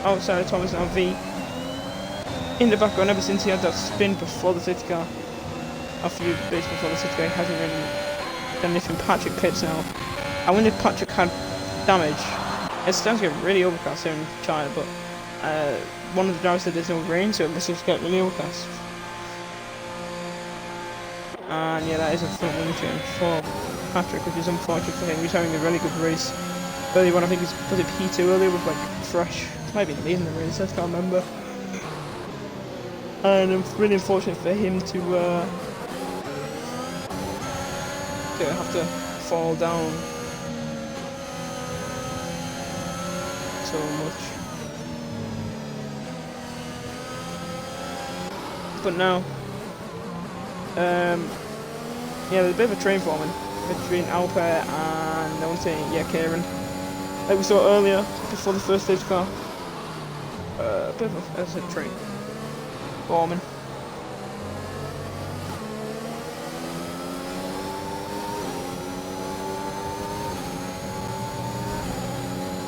A: outside of Thomas now, V. in the background ever since he had that spin before the safety car. A few bits before the safety car, he hasn't really done anything. Patrick pits now. I wonder if Patrick had damage. It's starting to get really overcast here in China, but one of the drivers said there's no rain, so it must just get really overcast. And yeah, that is a front wing change for Patrick, which is unfortunate for him. He's having a really good race. Early one, I think, was it P2 earlier with like Fresh? Might be leading the race, I can't remember. And it's really unfortunate for him to have to fall down so much. But now, yeah, there's a bit of a train forming between Alper and I want to say, yeah, Kieran. Like we saw earlier, before the first stage car. A bit of a, as a train forming.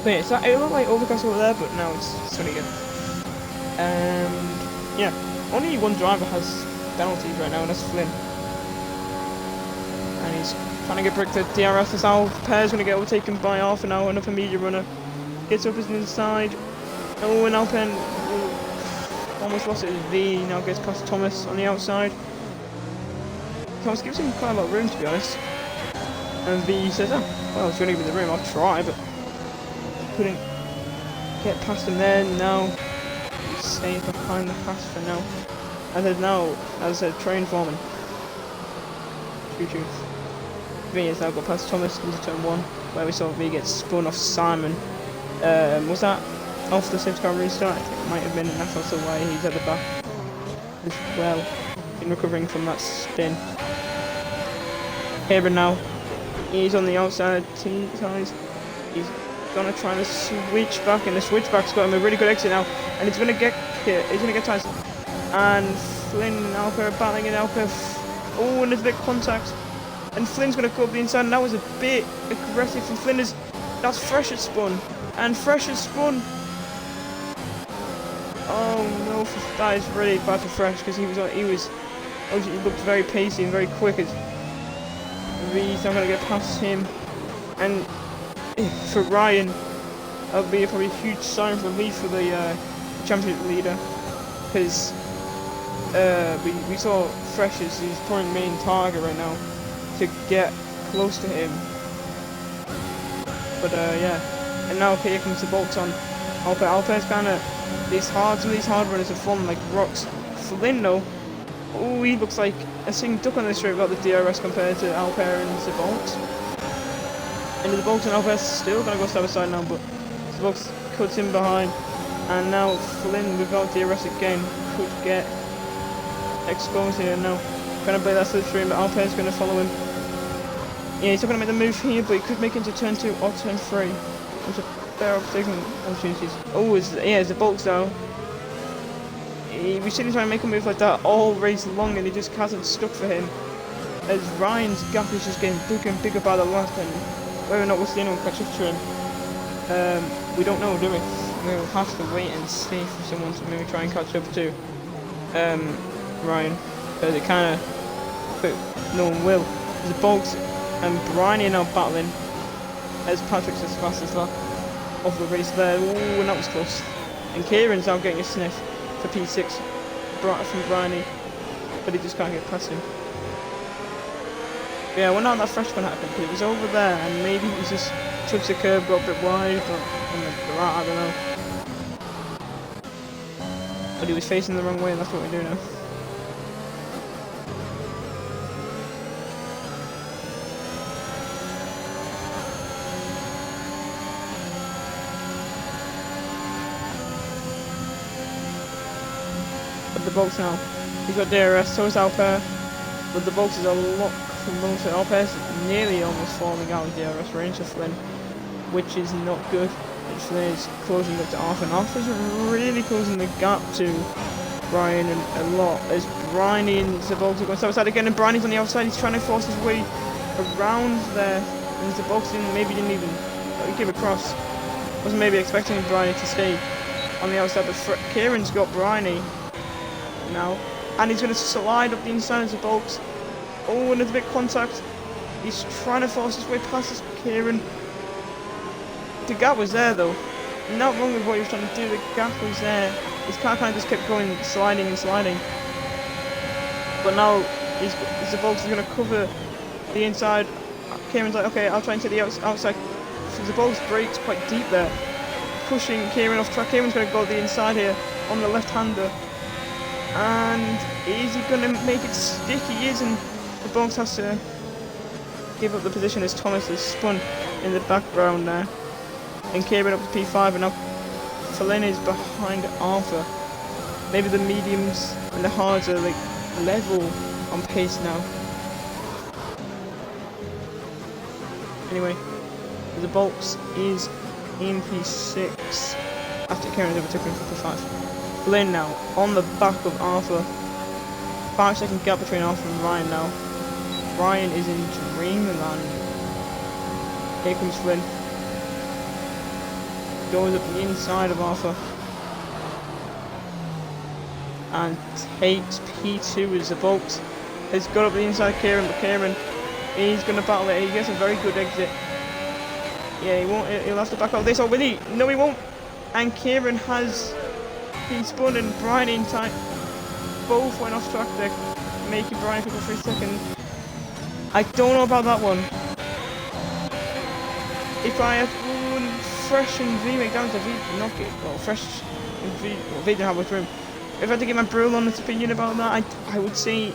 A: But yeah, so it looked like overcast over there, but now it's sunny again. Yeah, only one driver has penalties right now, and that's Flynn. And he's trying to get bricked at DRS as Alper's going to get overtaken by half an hour, another media runner. Gets up his inside. Oh, and Alpen almost lost it as V, now gets past Thomas on the outside. Thomas gives him quite a lot of room, to be honest. And V says, oh, well, if you want to give me the room, I'll try, but couldn't get past him there. Now he's staying behind the pass for now. And then now, as I said, train forming. Choo-choo. V has now got past Thomas into turn 1, where we saw V get spun off Simon. Was that off the safety car restart? I think it might have been, and that's also why he's at the back as well, in recovering from that spin. Kieran now, he's on the outside, T-ties. He's gonna try to switch back, and the switchback's got him a really good exit now, and he's gonna get here, he's gonna get ties. And Flynn and Alper are battling in Alper. Oh, and there's a bit of contact. And Flynn's gonna go up the inside, and that was a bit aggressive from Flynn. That's Fresh has spun. And Fresh has spun. Oh no, that is really bad for Fresh, because he looked very pacey and very quick as V's not gonna get past him. And for Ryan, that'll be probably a huge sign of relief for the championship leader, because we saw Fresh as his current main target right now to get close to him. But yeah, and now here comes the bolts on Alper. Alper's kind of some of these hard runners have fallen like rocks. Flynn though, oh, he looks like a sitting duck on this straight without the DRS compared to Alper and the bolts. And the bolts and Alper's still gonna go side by side now, but the bolts cuts in behind, and now Flynn without DRS again could get exposed here. Now gonna play that slipstream, but Alper's gonna follow him. Yeah, he's not gonna make the move here, but he could make it into turn 2 or turn 3. Which are better overtaking opportunities. Oh, it's the bolts now. We've seen him try and make a move like that all race long, and he just hasn't stuck for him. As Ryan's gap is just getting bigger and bigger by the lap, and whether or not we'll see anyone catch up to him, we don't know, do we? We'll have to wait and see for someone to maybe try and catch up to Ryan. Because it kind of, but no one will. The bolts and Brian are now battling as Patrick's as fast as that of the race there. Ooh, and that was close. And Kieran's now getting a sniff for P6 from Bryony, but he just can't get past him. Yeah, I wonder how that Fresh one happened, because it was over there, and maybe he just touched the curb, got a bit wide, but I don't know. But he was facing the wrong way, and that's what we do now. But the bolts now, he's got DRS, so is Alper, but the bolts is a lot from most of Alper's nearly almost falling out of DRS range of Flynn, which is not good. Flynn is closing up to Arthur, and Arthur's really closing the gap to Brian a lot, as Bryony and Zabolta going outside again, and Bryony's on the outside. He's trying to force his way around there, and Zabolta didn't even give a cross. Wasn't maybe expecting Bryony to stay on the outside, but Kieran's got Bryony now. And he's going to slide up the inside of the box. Oh, and there's a bit of contact. He's trying to force his way past this Kieran. The gap was there though. Not wrong with what he was trying to do, the gap was there. His car kind of just kept going, sliding and sliding. But now, the box is going to cover the inside. Kieran's like, okay, I'll try and take the outside. So the box breaks quite deep there, pushing Kieran off track. Kieran's going to go the inside here on the left-hander. And is he going to make it stick? He is, and the box has to give up the position as Thomas is spun in the background there. And Kieran up to P5, and now Fellaini is behind Arthur. Maybe the mediums and the hards are like level on pace now. Anyway, the Bolts is in P6 after Kieran's overtaken for P5. Fellaini now on the back of Arthur. 5-second gap between Arthur and Ryan now. Ryan is in dreamland. Here comes Flynn. Goes up the inside of Arthur and takes P2 as the Bolt has got up the inside of Kieran, but Kieran, he's going to battle it. He gets a very good exit. Yeah, he won't. He'll have to back out this. Oh, will he? No, he won't. And Kieran has been spun, and Brian in time. Both went off track there, making Brian pick up for a second. I don't know about that one. If I had Fresh and V make down to V knock it. Well, Fresh and V, well, V didn't have much room. If I had to give my Brule honest opinion about that, I would say,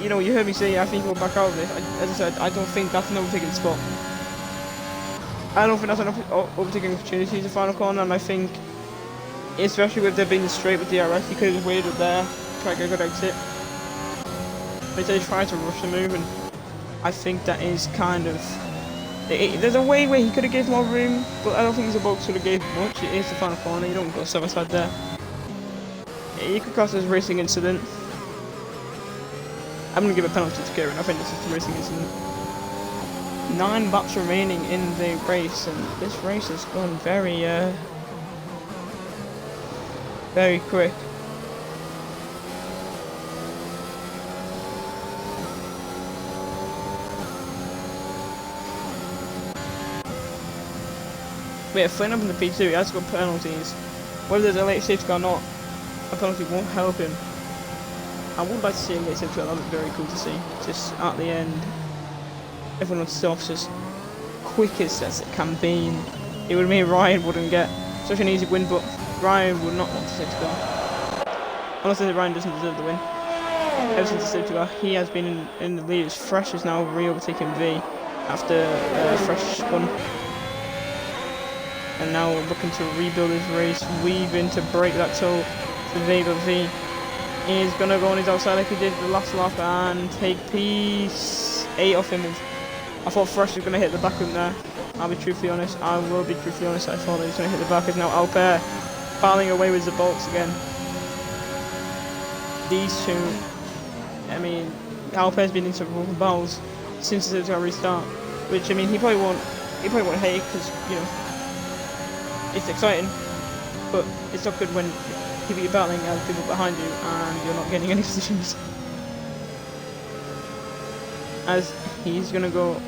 A: you know, you heard me say I think we'll back out of this. As I said, I don't think that's an overtaking spot. I don't think that's an overtaking opportunity in the final corner, and I think, especially with there being straight with DRS, he could have just waited there, try to get a good exit. But they tried to rush the move, and I think that is kind of. There's a way where he could have given more room, but I don't think the box would have gave much. It is the final corner, you don't go side-by-side there. It could cost us a racing incident. I'm going to give a penalty to Kieran. I think this is a racing incident. 9 laps remaining in the race, and this race has gone very, very quick. Yeah, Flynn up in the P2, he has got penalties. Whether there's a late safety car or not, a penalty won't help him. I would like to see a late safety car, that would be very cool to see. Just at the end, everyone stops as quick as it can be. It would mean Ryan wouldn't get such an easy win, but Ryan would not want a safety car. Unless Ryan doesn't deserve the win. Ever since the safety car, he has been in the lead as Fresh is now re-overtaking V after Fresh spun. And now we're looking to rebuild his race, weaving to break that toe to V, but V is going to go on his outside like he did the last lap and take P8 off him. I thought Fresh was going to hit the back of him there. I'll be truthfully honest. I will be truthfully honest. I thought he was going to hit the back. It's now Alper battling away with the bolts again. These two, I mean, Alper's been in some rough battles since the restart, which I mean he probably won't hate because, you know, it's exciting, but it's not good when people are battling other people behind you and you're not getting any positions. As he's gonna go,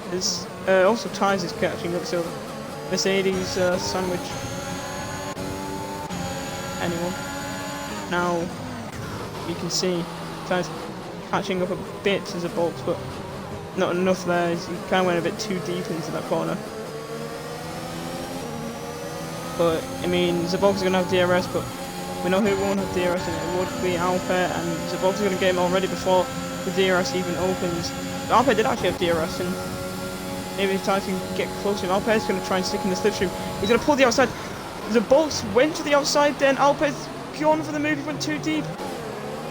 A: this also Tyres is catching up, so Mercedes sandwich anyone. Now you can see Tyres catching up a bit as a bolt, but not enough there. He kind of went a bit too deep into that corner. But, I mean, Zabox is going to have DRS, but we know who won't have DRS, and it would be Alper, and Zabox is going to get him already before the DRS even opens. Alper did actually have DRS, and maybe if Tyson can get close to him, Alper is going to try and stick in the slipstream. He's going to pull the outside. Zabox went to the outside, then Alper's gone for the move, he went too deep.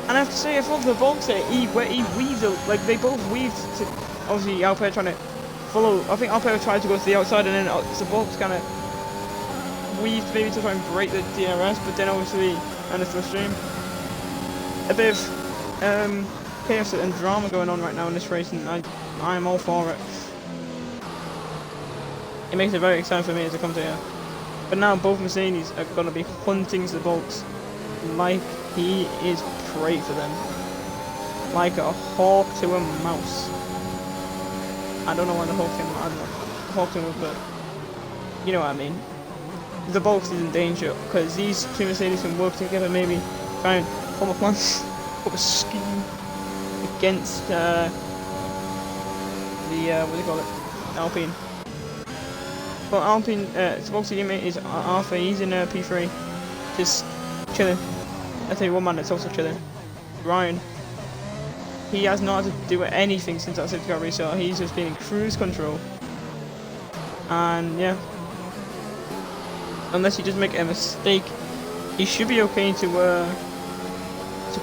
A: And I have to say, I thought Zabox there, he weaved, like, they both weaved to, obviously, Alper trying to follow. I think Alper tried to go to the outside, and then Zabox kind of weaved maybe to try and break the DRS, but then obviously and the slipstream. A bit of chaos and drama going on right now in this race, and I am all for it. It makes it very exciting for me as a commentator. But now both Mercedes are going to be hunting the bolts. like he is prey for them. Like a hawk to a mouse. I don't know why the hawk to him, but you know what I mean. The Bulk is in danger because these two Mercedes can work together, maybe try and form a plan, up a scheme against the what do you call it, Alpine. But Alpine, the Bulk's teammate is Arthur. He's in P3, just chilling. I tell you one man that's also chilling, Ryan. He has not had to do anything since that safety car restart. He's just been in cruise control, and yeah. Unless he does make a mistake, he should be okay to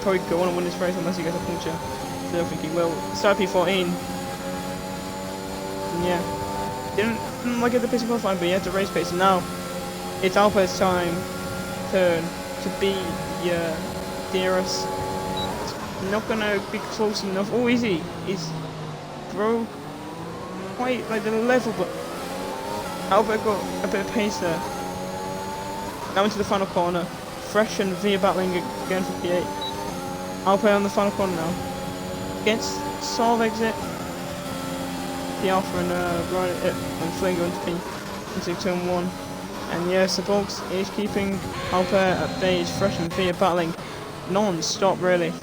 A: probably go on and win this race unless he gets a puncture. I don't think he will. Start P14. Yeah. Didn't like at the pace of qualifying, but he had to race pace. And now it's Alpha's turn to be DRS. Not gonna be close enough. Oh, is he? He's broke quite like the level, but Alpha got a bit of pace there. Now into the final corner. Fresh and Via battling again for P8. Alpha on the final corner now. Against Solve exit. The Alpha and Brian and Flynn going to P into turn 1. And yes, the Bulks is keeping Alpha at bay. It's Fresh and Via battling non-stop really.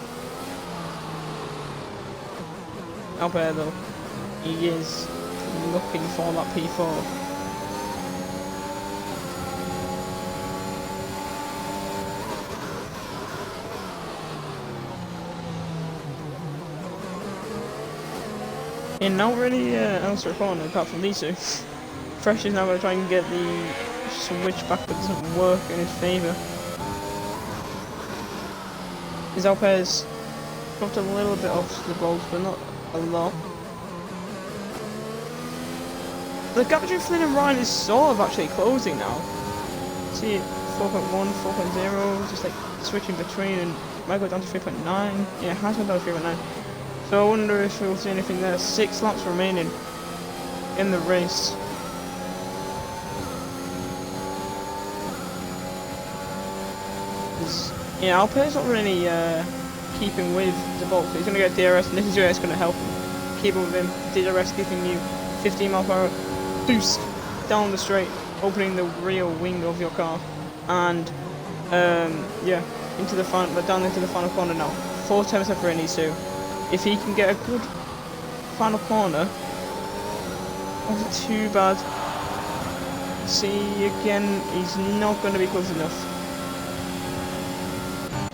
A: Alpha though, he is looking for that P4. And not really else to corner apart from these two. Fresh is now going to try and get the switch back, but it doesn't work in his favour. His Alpez dropped a little bit off the balls, but not a lot. The gap between Flynn and Ryan is sort of actually closing now. See it 4.1, 4.0, just like switching between, and might go down to 3.9. Yeah, it has gone down to 3.9. So I wonder if we'll see anything there. 6 laps remaining in the race. Yeah, Alpine's not really keeping with the Bolt. He's going to get DRS, and this is where it's going to help him. Keep up with him. DRS giving you 15 mph boost down the straight, opening the rear wing of your car, and yeah, into the front, but down into the final corner now. 4 times separating these two. If he can get a good final corner, wasn't too bad. See again, he's not going to be close enough.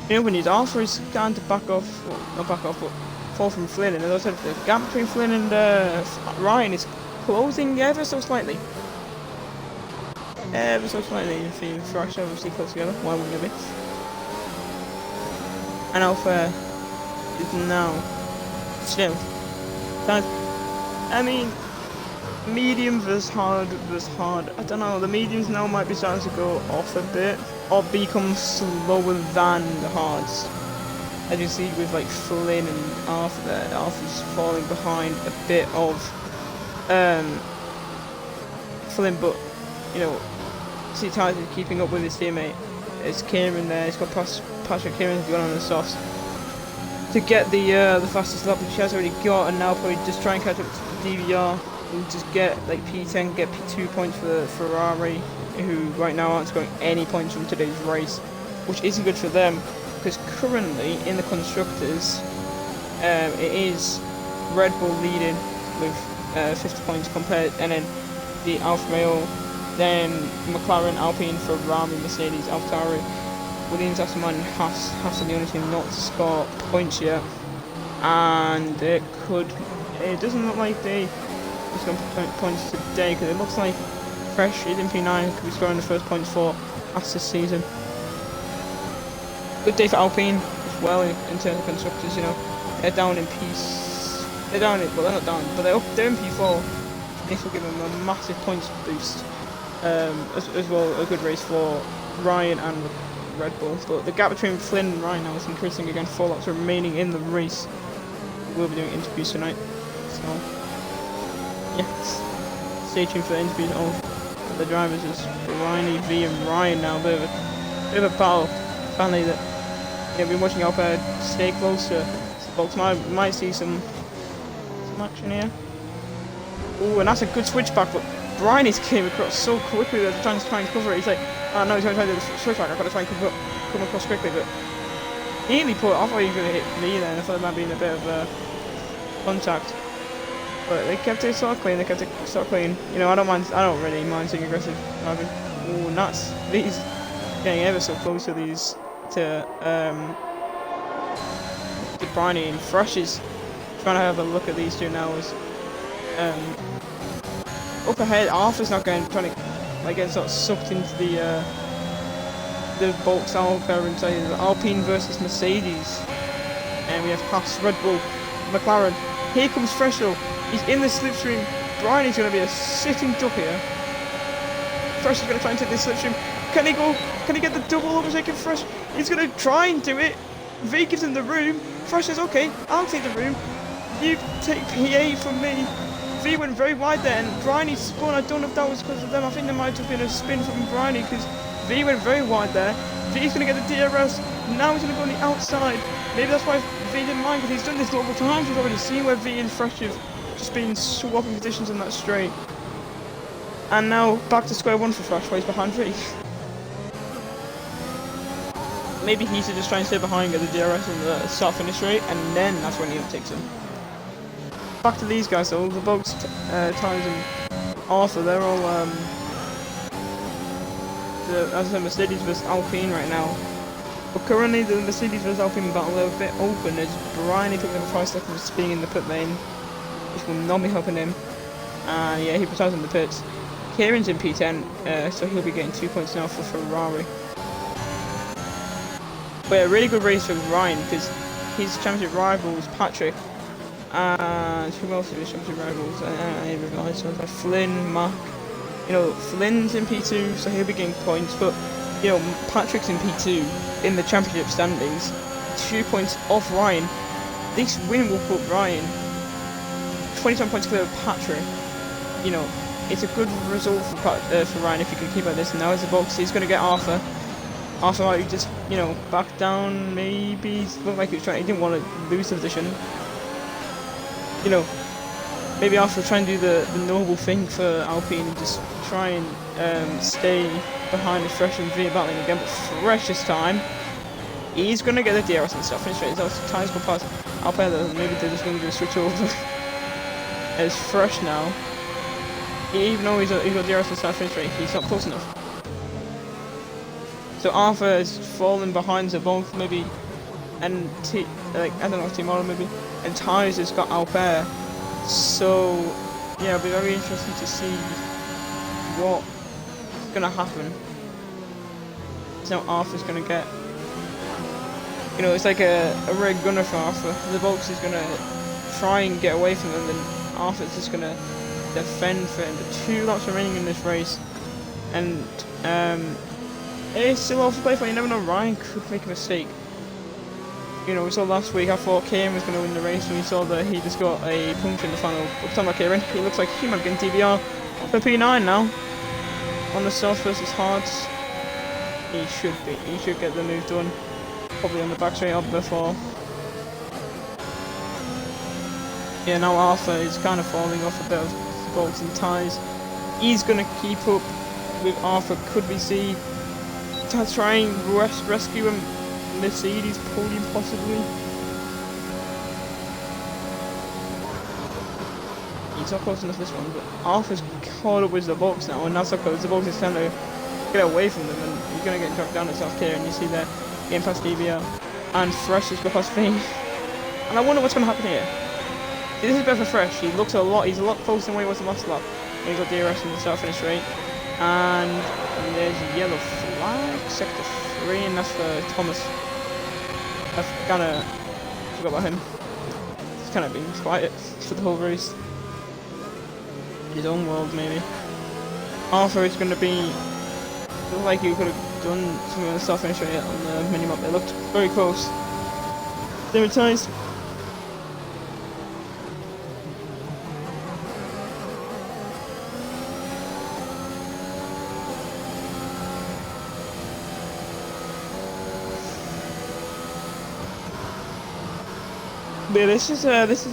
A: You know, when his Arthur is starting to back off, well, not back off, but fall from Flynn, and as I said, the gap between Flynn and Ryan is closing ever so slightly. Ever so slightly. If you Fresh obviously close together, why wouldn't it be? And Alpha is now still. I mean, medium versus hard versus hard. I don't know, the mediums now might be starting to go off a bit, or become slower than the hards. As you see with like Flynn and Arthur there, Arthur's falling behind a bit of Flynn, but you know, see Tyson keeping up with his teammate. It's Kieran there, he's got Patrick Kieran's going on the softs to get the fastest lap, which he has already got, and now probably just try and catch up to DVR and just get like P10, get P2 points for the Ferrari, who right now aren't scoring any points from today's race, which isn't good for them, because currently in the constructors it is Red Bull leading with 50 points compared, and then the Alfa Romeo, then McLaren, Alpine, Ferrari, Mercedes, AlphaTauri. Williams, Aston Martin, Haas are the only team not to score points yet, and it doesn't look like they are going to points today, because it looks like Fresh is in P9, could be scoring the first points for us this season. Good day for Alpine as well in terms of constructors. You know, they're down in they're down in, well, they're not down, but they're in P4. This will give them a massive points boost, as well a good race for Ryan and Red Bull. But the gap between Flynn and Ryan now is increasing again. 4 laps remaining in the race. We'll be doing interviews tonight, so yes, stay tuned for the interviews of the drivers. As Ryan V and Ryan now, bit of a battle Apparently that been watching Alper stay close to Bolt. Might see some action here. Oh, and that's a good switchback, but Brian is came across so quickly that trying to cover it. He's like, oh no, he's going to try to do the switchback. I've got to try and come across quickly, but nearly put. I thought he was going to hit me then. I thought it might be in a bit of contact. But they kept it sort of clean. They kept it sort of clean. You know, I don't really mind seeing aggressive driving. Oh, nuts! These getting ever so close to these to Bryony and Fresh is trying to have a look at these two now. As up ahead, Arthur's not trying to like get sort of sucked into the Volks Alpine inside Alpine versus Mercedes, and we have Haas, Red Bull, McLaren. Here comes Fresh though. He's in the slipstream. Bryony's going to be a sitting duck here. Fresh is going to try and take this slipstream. Can he go? Can he get the double overtaking Fresh? He's going to try and do it. V gives him the room. Fresh says, okay, I'll take the room. You take P8 from me. V went very wide there, and Bryony spun. I don't know if that was because of them. I think there might have been a spin from Bryony because V went very wide there. V's going to get the DRS. Now he's going to go on the outside. Maybe that's why V didn't mind, because he's done this multiple times. We've already seen where V and Fresh have just been swapping positions in that straight. And now back to square one for Fresh, where he's behind V. Maybe he should just try and stay behind, get the DRS on the start finish rate, and then that's when he overtakes him. Back to these guys though, the Bugs, Times and Arthur, they're all as I said, Mercedes vs Alpine right now. But currently the Mercedes vs Alpine battle are a bit open as Bryony took over 5 seconds of spinning in the pit lane, which will not be helping him. And yeah, he retires in the pits. Kieran's in P10, so he'll be getting 2 points now for Ferrari. But yeah, really good race for Ryan, because his championship rivals, Patrick, and who else is his championship rivals? I realised, so like Flynn, Mark. You know, Flynn's in P2, so he'll be getting points, but you know, Patrick's in P2 in the championship standings, 2 points off Ryan. This win will put Ryan 27 points clear of Patrick. You know, it's a good result for Ryan if he can keep like this. Now as a box, he's going to get Arthur. Arthur might just, you know, back down, maybe. Looked like he was trying, he didn't want to lose the position. You know, maybe Arthur try and do the noble thing for Alpine and just try and stay behind the Fresh and V battling again, but Fresh this time, he's going to get the DRS and stuff. Finish straight, those tires go past Alpine, maybe they're just going to do a switch over as Fresh now. Even though he's got DRS and stuff, finish straight, he's not close enough. So Arthur has fallen behind the both maybe, and I don't know, Team Model maybe, and Tyres has got Alpine. So yeah, it'll be very interesting to see what's gonna happen. So Arthur's gonna get, you know, it's like a red gunner for Arthur. The Volks is gonna try and get away from them, and Arthur's just gonna defend for him. The 2 laps remaining in this race, and it's still all for play for. You never know, Ryan could make a mistake. You know, we saw last week, I thought Kieran was going to win the race, and we saw that he just got a puncture in the final. But time like Kieran, it looks like he might be getting DVR for P9 now. On the soft versus hards, he should be. He should get the move done. Probably on the back straight up before. Yeah, now Arthur is kind of falling off a bit of bolts and ties. He's going to keep up with Arthur. Could we see to try and rescue him? Mercedes podium possibly. He's not close enough this one, but Arthur's caught up with the box now, and that's so close. The box is trying to get away from them, and he's going to get dropped down at South Care, and you see there, getting past DVR, and Fresh is past V. And I wonder what's going to happen here. See, this is better for Fresh. He's a lot closer than what he was in last lap. And he's got DRS in the start finish rate, and there's a yellow flag, sector 3, and that's for Thomas. I've kind of forgot about him. He's kind of been quiet for the whole race. In his own world, maybe. Arthur is going to be. Looked like he could have done something on the start finish rate on the mini map. They looked very close. They were ties. But yeah, this is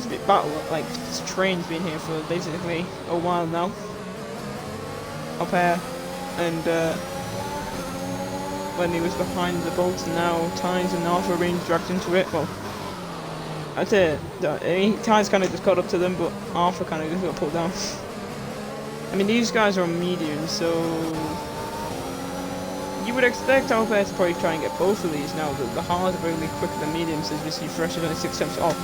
A: a bit battle. Like this train's been here for basically a while now. Up here, and when he was behind the bolts, now Tynes and Arthur are being dragged into it. Well, I'd say Tynes kind of just caught up to them, but Arthur kind of just got pulled down. I mean, these guys are on medium, so you would expect Albert to probably try and get both of these now. The hards are really quicker than mediums, as we see Fresh is only 6 attempts off.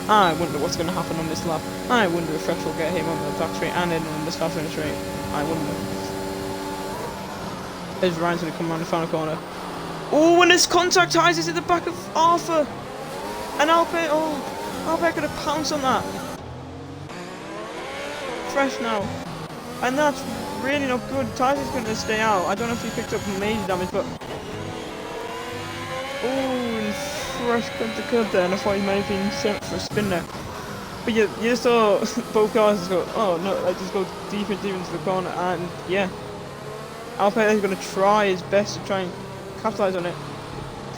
A: I wonder what's going to happen on this lap. I wonder if Fresh will get him on the back straight and then on the start finish straight. I wonder. As Ryan's going to come around the final corner. Oh, and his contact ties is at the back of Arthur. And Albert could have pounced on that. Fresh now. And that's really not good. Ty's is going to stay out. I don't know if he picked up major damage, but... Oh, and Fresh got the cut there, and I thought he might have been sent for a spin there. But yeah, you saw both cars just go, oh no, I just go deep and deep into the corner, and yeah. Albert is going to try his best to try and capitalize on it.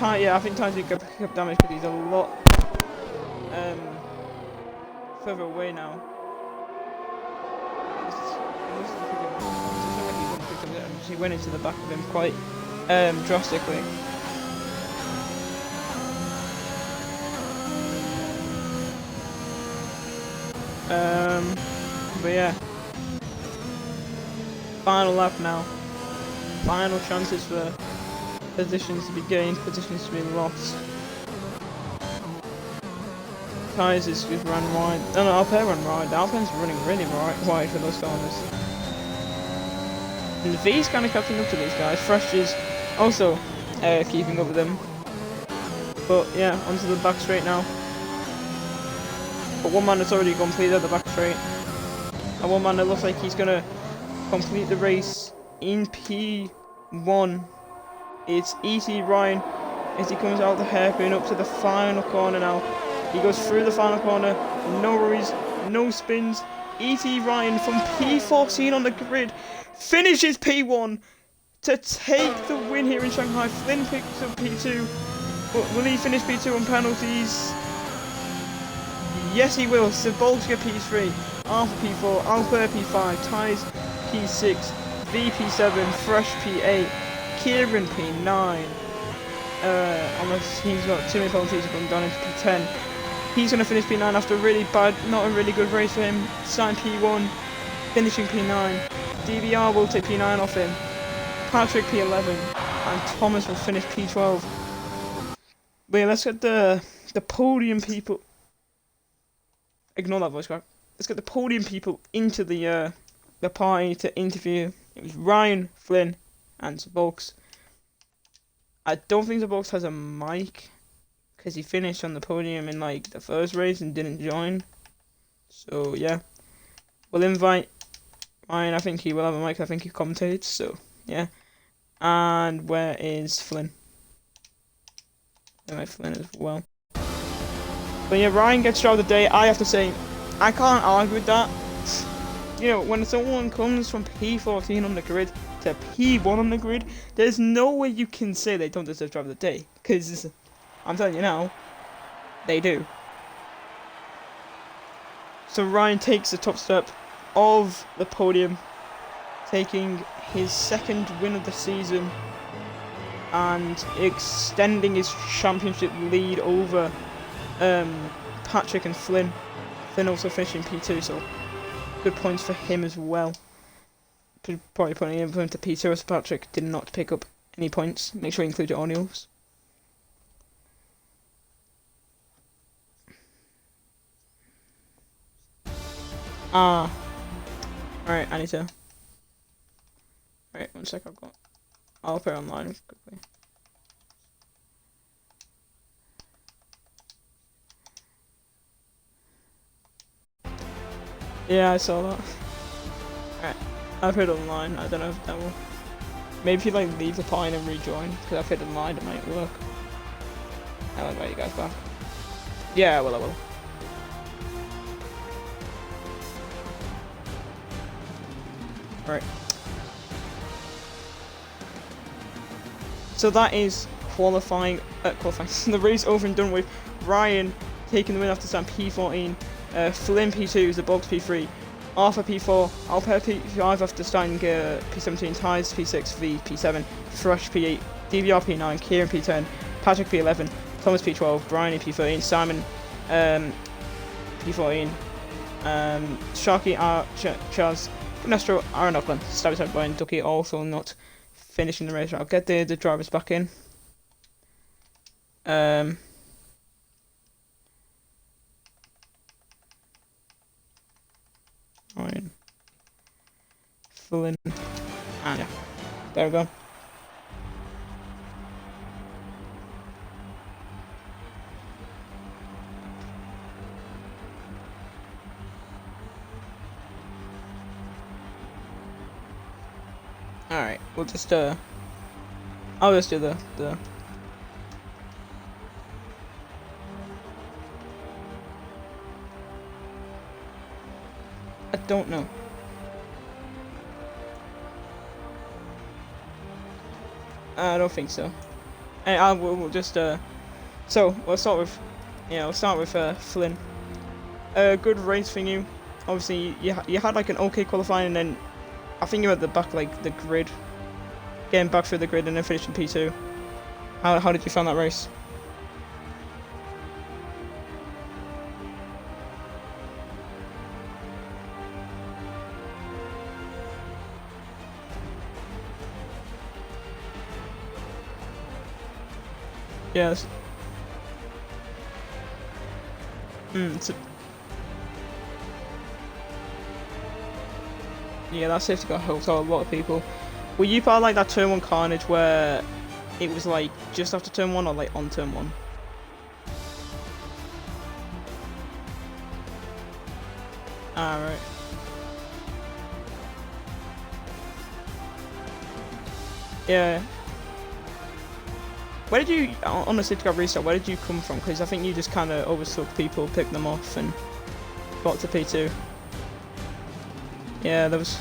A: I think Ty's going to pick up damage because he's a lot further away now. He went into the back of him quite drastically. But yeah, final lap now. Final chances for positions to be gained, positions to be lost. Tyres is just run wide. No, Alpine run wide. Alpine's running really wide for those corners. And the V's kind of catching up to these guys. Fresh is also keeping up with them. But yeah, onto the back straight now. But one man that's already completed the back straight. And one man that looks like he's going to complete the race in P1. It's E.T. Ryan as he comes out the hairpin up to the final corner now. He goes through the final corner, no worries, no spins. E.T. Ryan from P14 on the grid finishes P1 to take the win here in Shanghai. Flynn picks up P2, but will he finish P2 on penalties? Yes, he will. Sabolska P3, Arthur P4, Albert P5, Ty's P6, V P7, Fresh P8, Kieran P9. Unless he's got too many penalties, he's gone down into P10. He's going to finish P9 after a really bad, not a really good race for him. Sign P1, finishing P9. DBR will take P9 off him. Patrick P11, and Thomas will finish P12. But yeah, let's get the podium people. Ignore that voice crack. Let's get the podium people into the party to interview. It was Ryan, Flynn, and Zabolks. I don't think Zabolks has a mic, because he finished on the podium in like the first race and didn't join. So yeah, we'll invite Ryan. I think he will have a mic. I think he commentates. So yeah. And where is Flynn? Invite Flynn as well. But yeah, Ryan gets driver of the day. I have to say, I can't argue with that. You know, when someone comes from P14 on the grid to P1 on the grid, there's no way you can say they don't deserve driver of the day. Because I'm telling you now, they do. So Ryan takes the top step of the podium, taking his second win of the season and extending his championship lead over Patrick and Flynn. Flynn also finishing P2, so good points for him as well. Probably putting him into P2 as Patrick did not pick up any points. Make sure you include your audios. Alright, I need to... Alright, 1 sec, I'll put it online quickly. Yeah, I saw that. Alright, I've put it online, I don't know if that will... Maybe if you like leave the party and rejoin, because I've hit it online, it might work. I'll invite you guys back. Yeah, I will. Right. So that is qualifying. The race over and done with. Ryan taking the win after starting P14. Flynn P2 is the Bogs P3. Arthur P4, Alper P5 after starting P17, Ties P6, V P7, Thrush P8, DVR P9, Kieran P10, Patrick P11, Thomas P12, Brian P13, Simon P14, Sharky R, Charles, Nestro, Aaron Auckland, Stabby Brian, Ducky also not finishing the race. I'll get the drivers back in. Ryan, Flynn, and yeah, there we go. Alright, we'll just I'll just do the I don't know. I don't think so. And we'll just so we'll start with Flynn. Good race for you. Obviously you had like an okay qualifying, and then I think you were at the back, like the grid, getting back through the grid and then finishing P2. How did you find that race? Yes. Yeah, that safety car helped out a lot of people. Were you part of like that turn 1 carnage where it was like just after turn 1 or like on turn 1? Ah, right. Yeah. Where did you, on the safety car restart, where did you come from? Because I think you just kind of overtook people, picked them off, and got to P2. Yeah, there was...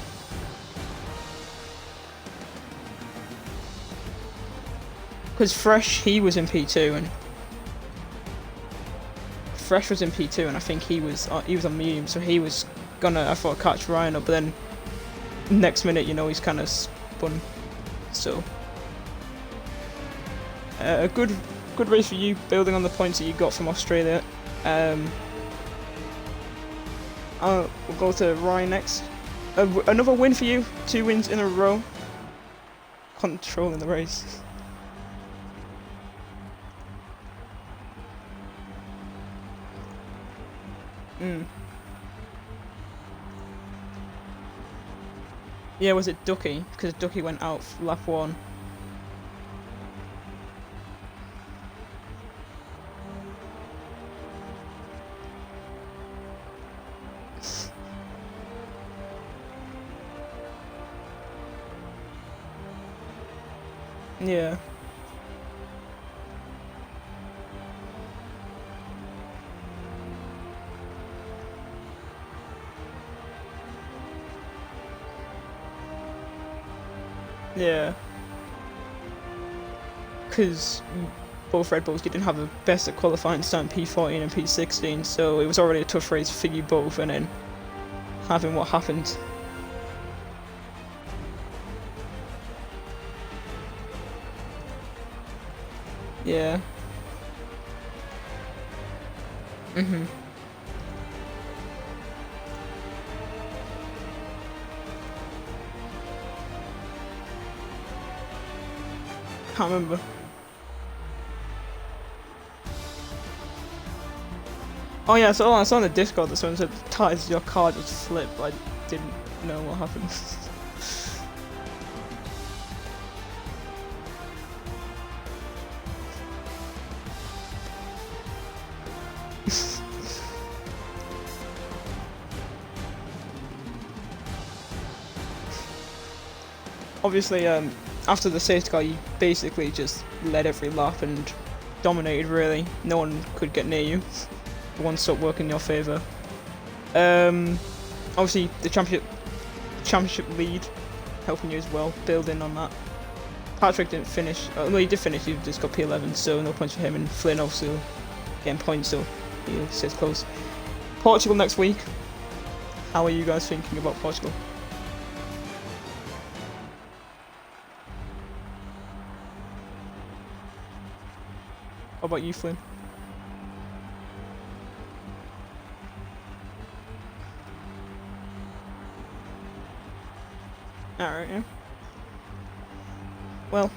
A: Because Fresh, he was in P2, and... Fresh was in P2, and I think he was on medium, so he was gonna, I thought, catch Ryan up, but then... Next minute, you know, he's kind of spun, so... a good race for you, building on the points that you got from Australia. We'll go to Ryan next. Another win for you, 2 wins in a row. Controlling the race. Yeah, was it Ducky? Because Ducky went out lap 1. Yeah. Yeah. Because both Red Bulls didn't have the best at qualifying, starting P14 and P16, so it was already a tough race for you both, and then having what happened. Yeah. Can't remember. Oh yeah, so I saw on the Discord that someone said, Ties, your car just flipped, but I didn't know what happened. Obviously, after the safety car, you basically just led every lap and dominated, really. No one could get near you. The one stopped working in your favour. Obviously, the championship lead helping you as well, building on that. Patrick didn't finish. Well, he did finish, he just got P11, so no points for him, and Flynn also getting points, so He sits close. Portugal next week. How are you guys thinking about Portugal? What about you, Flynn? Alright, yeah. Well,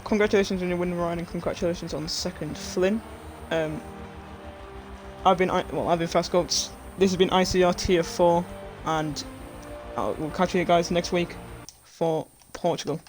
A: congratulations on your win, Ryan, and congratulations on second, Flynn. I've been Fastgoats. This has been ICR Tier 4, and we'll catch you guys next week for Portugal.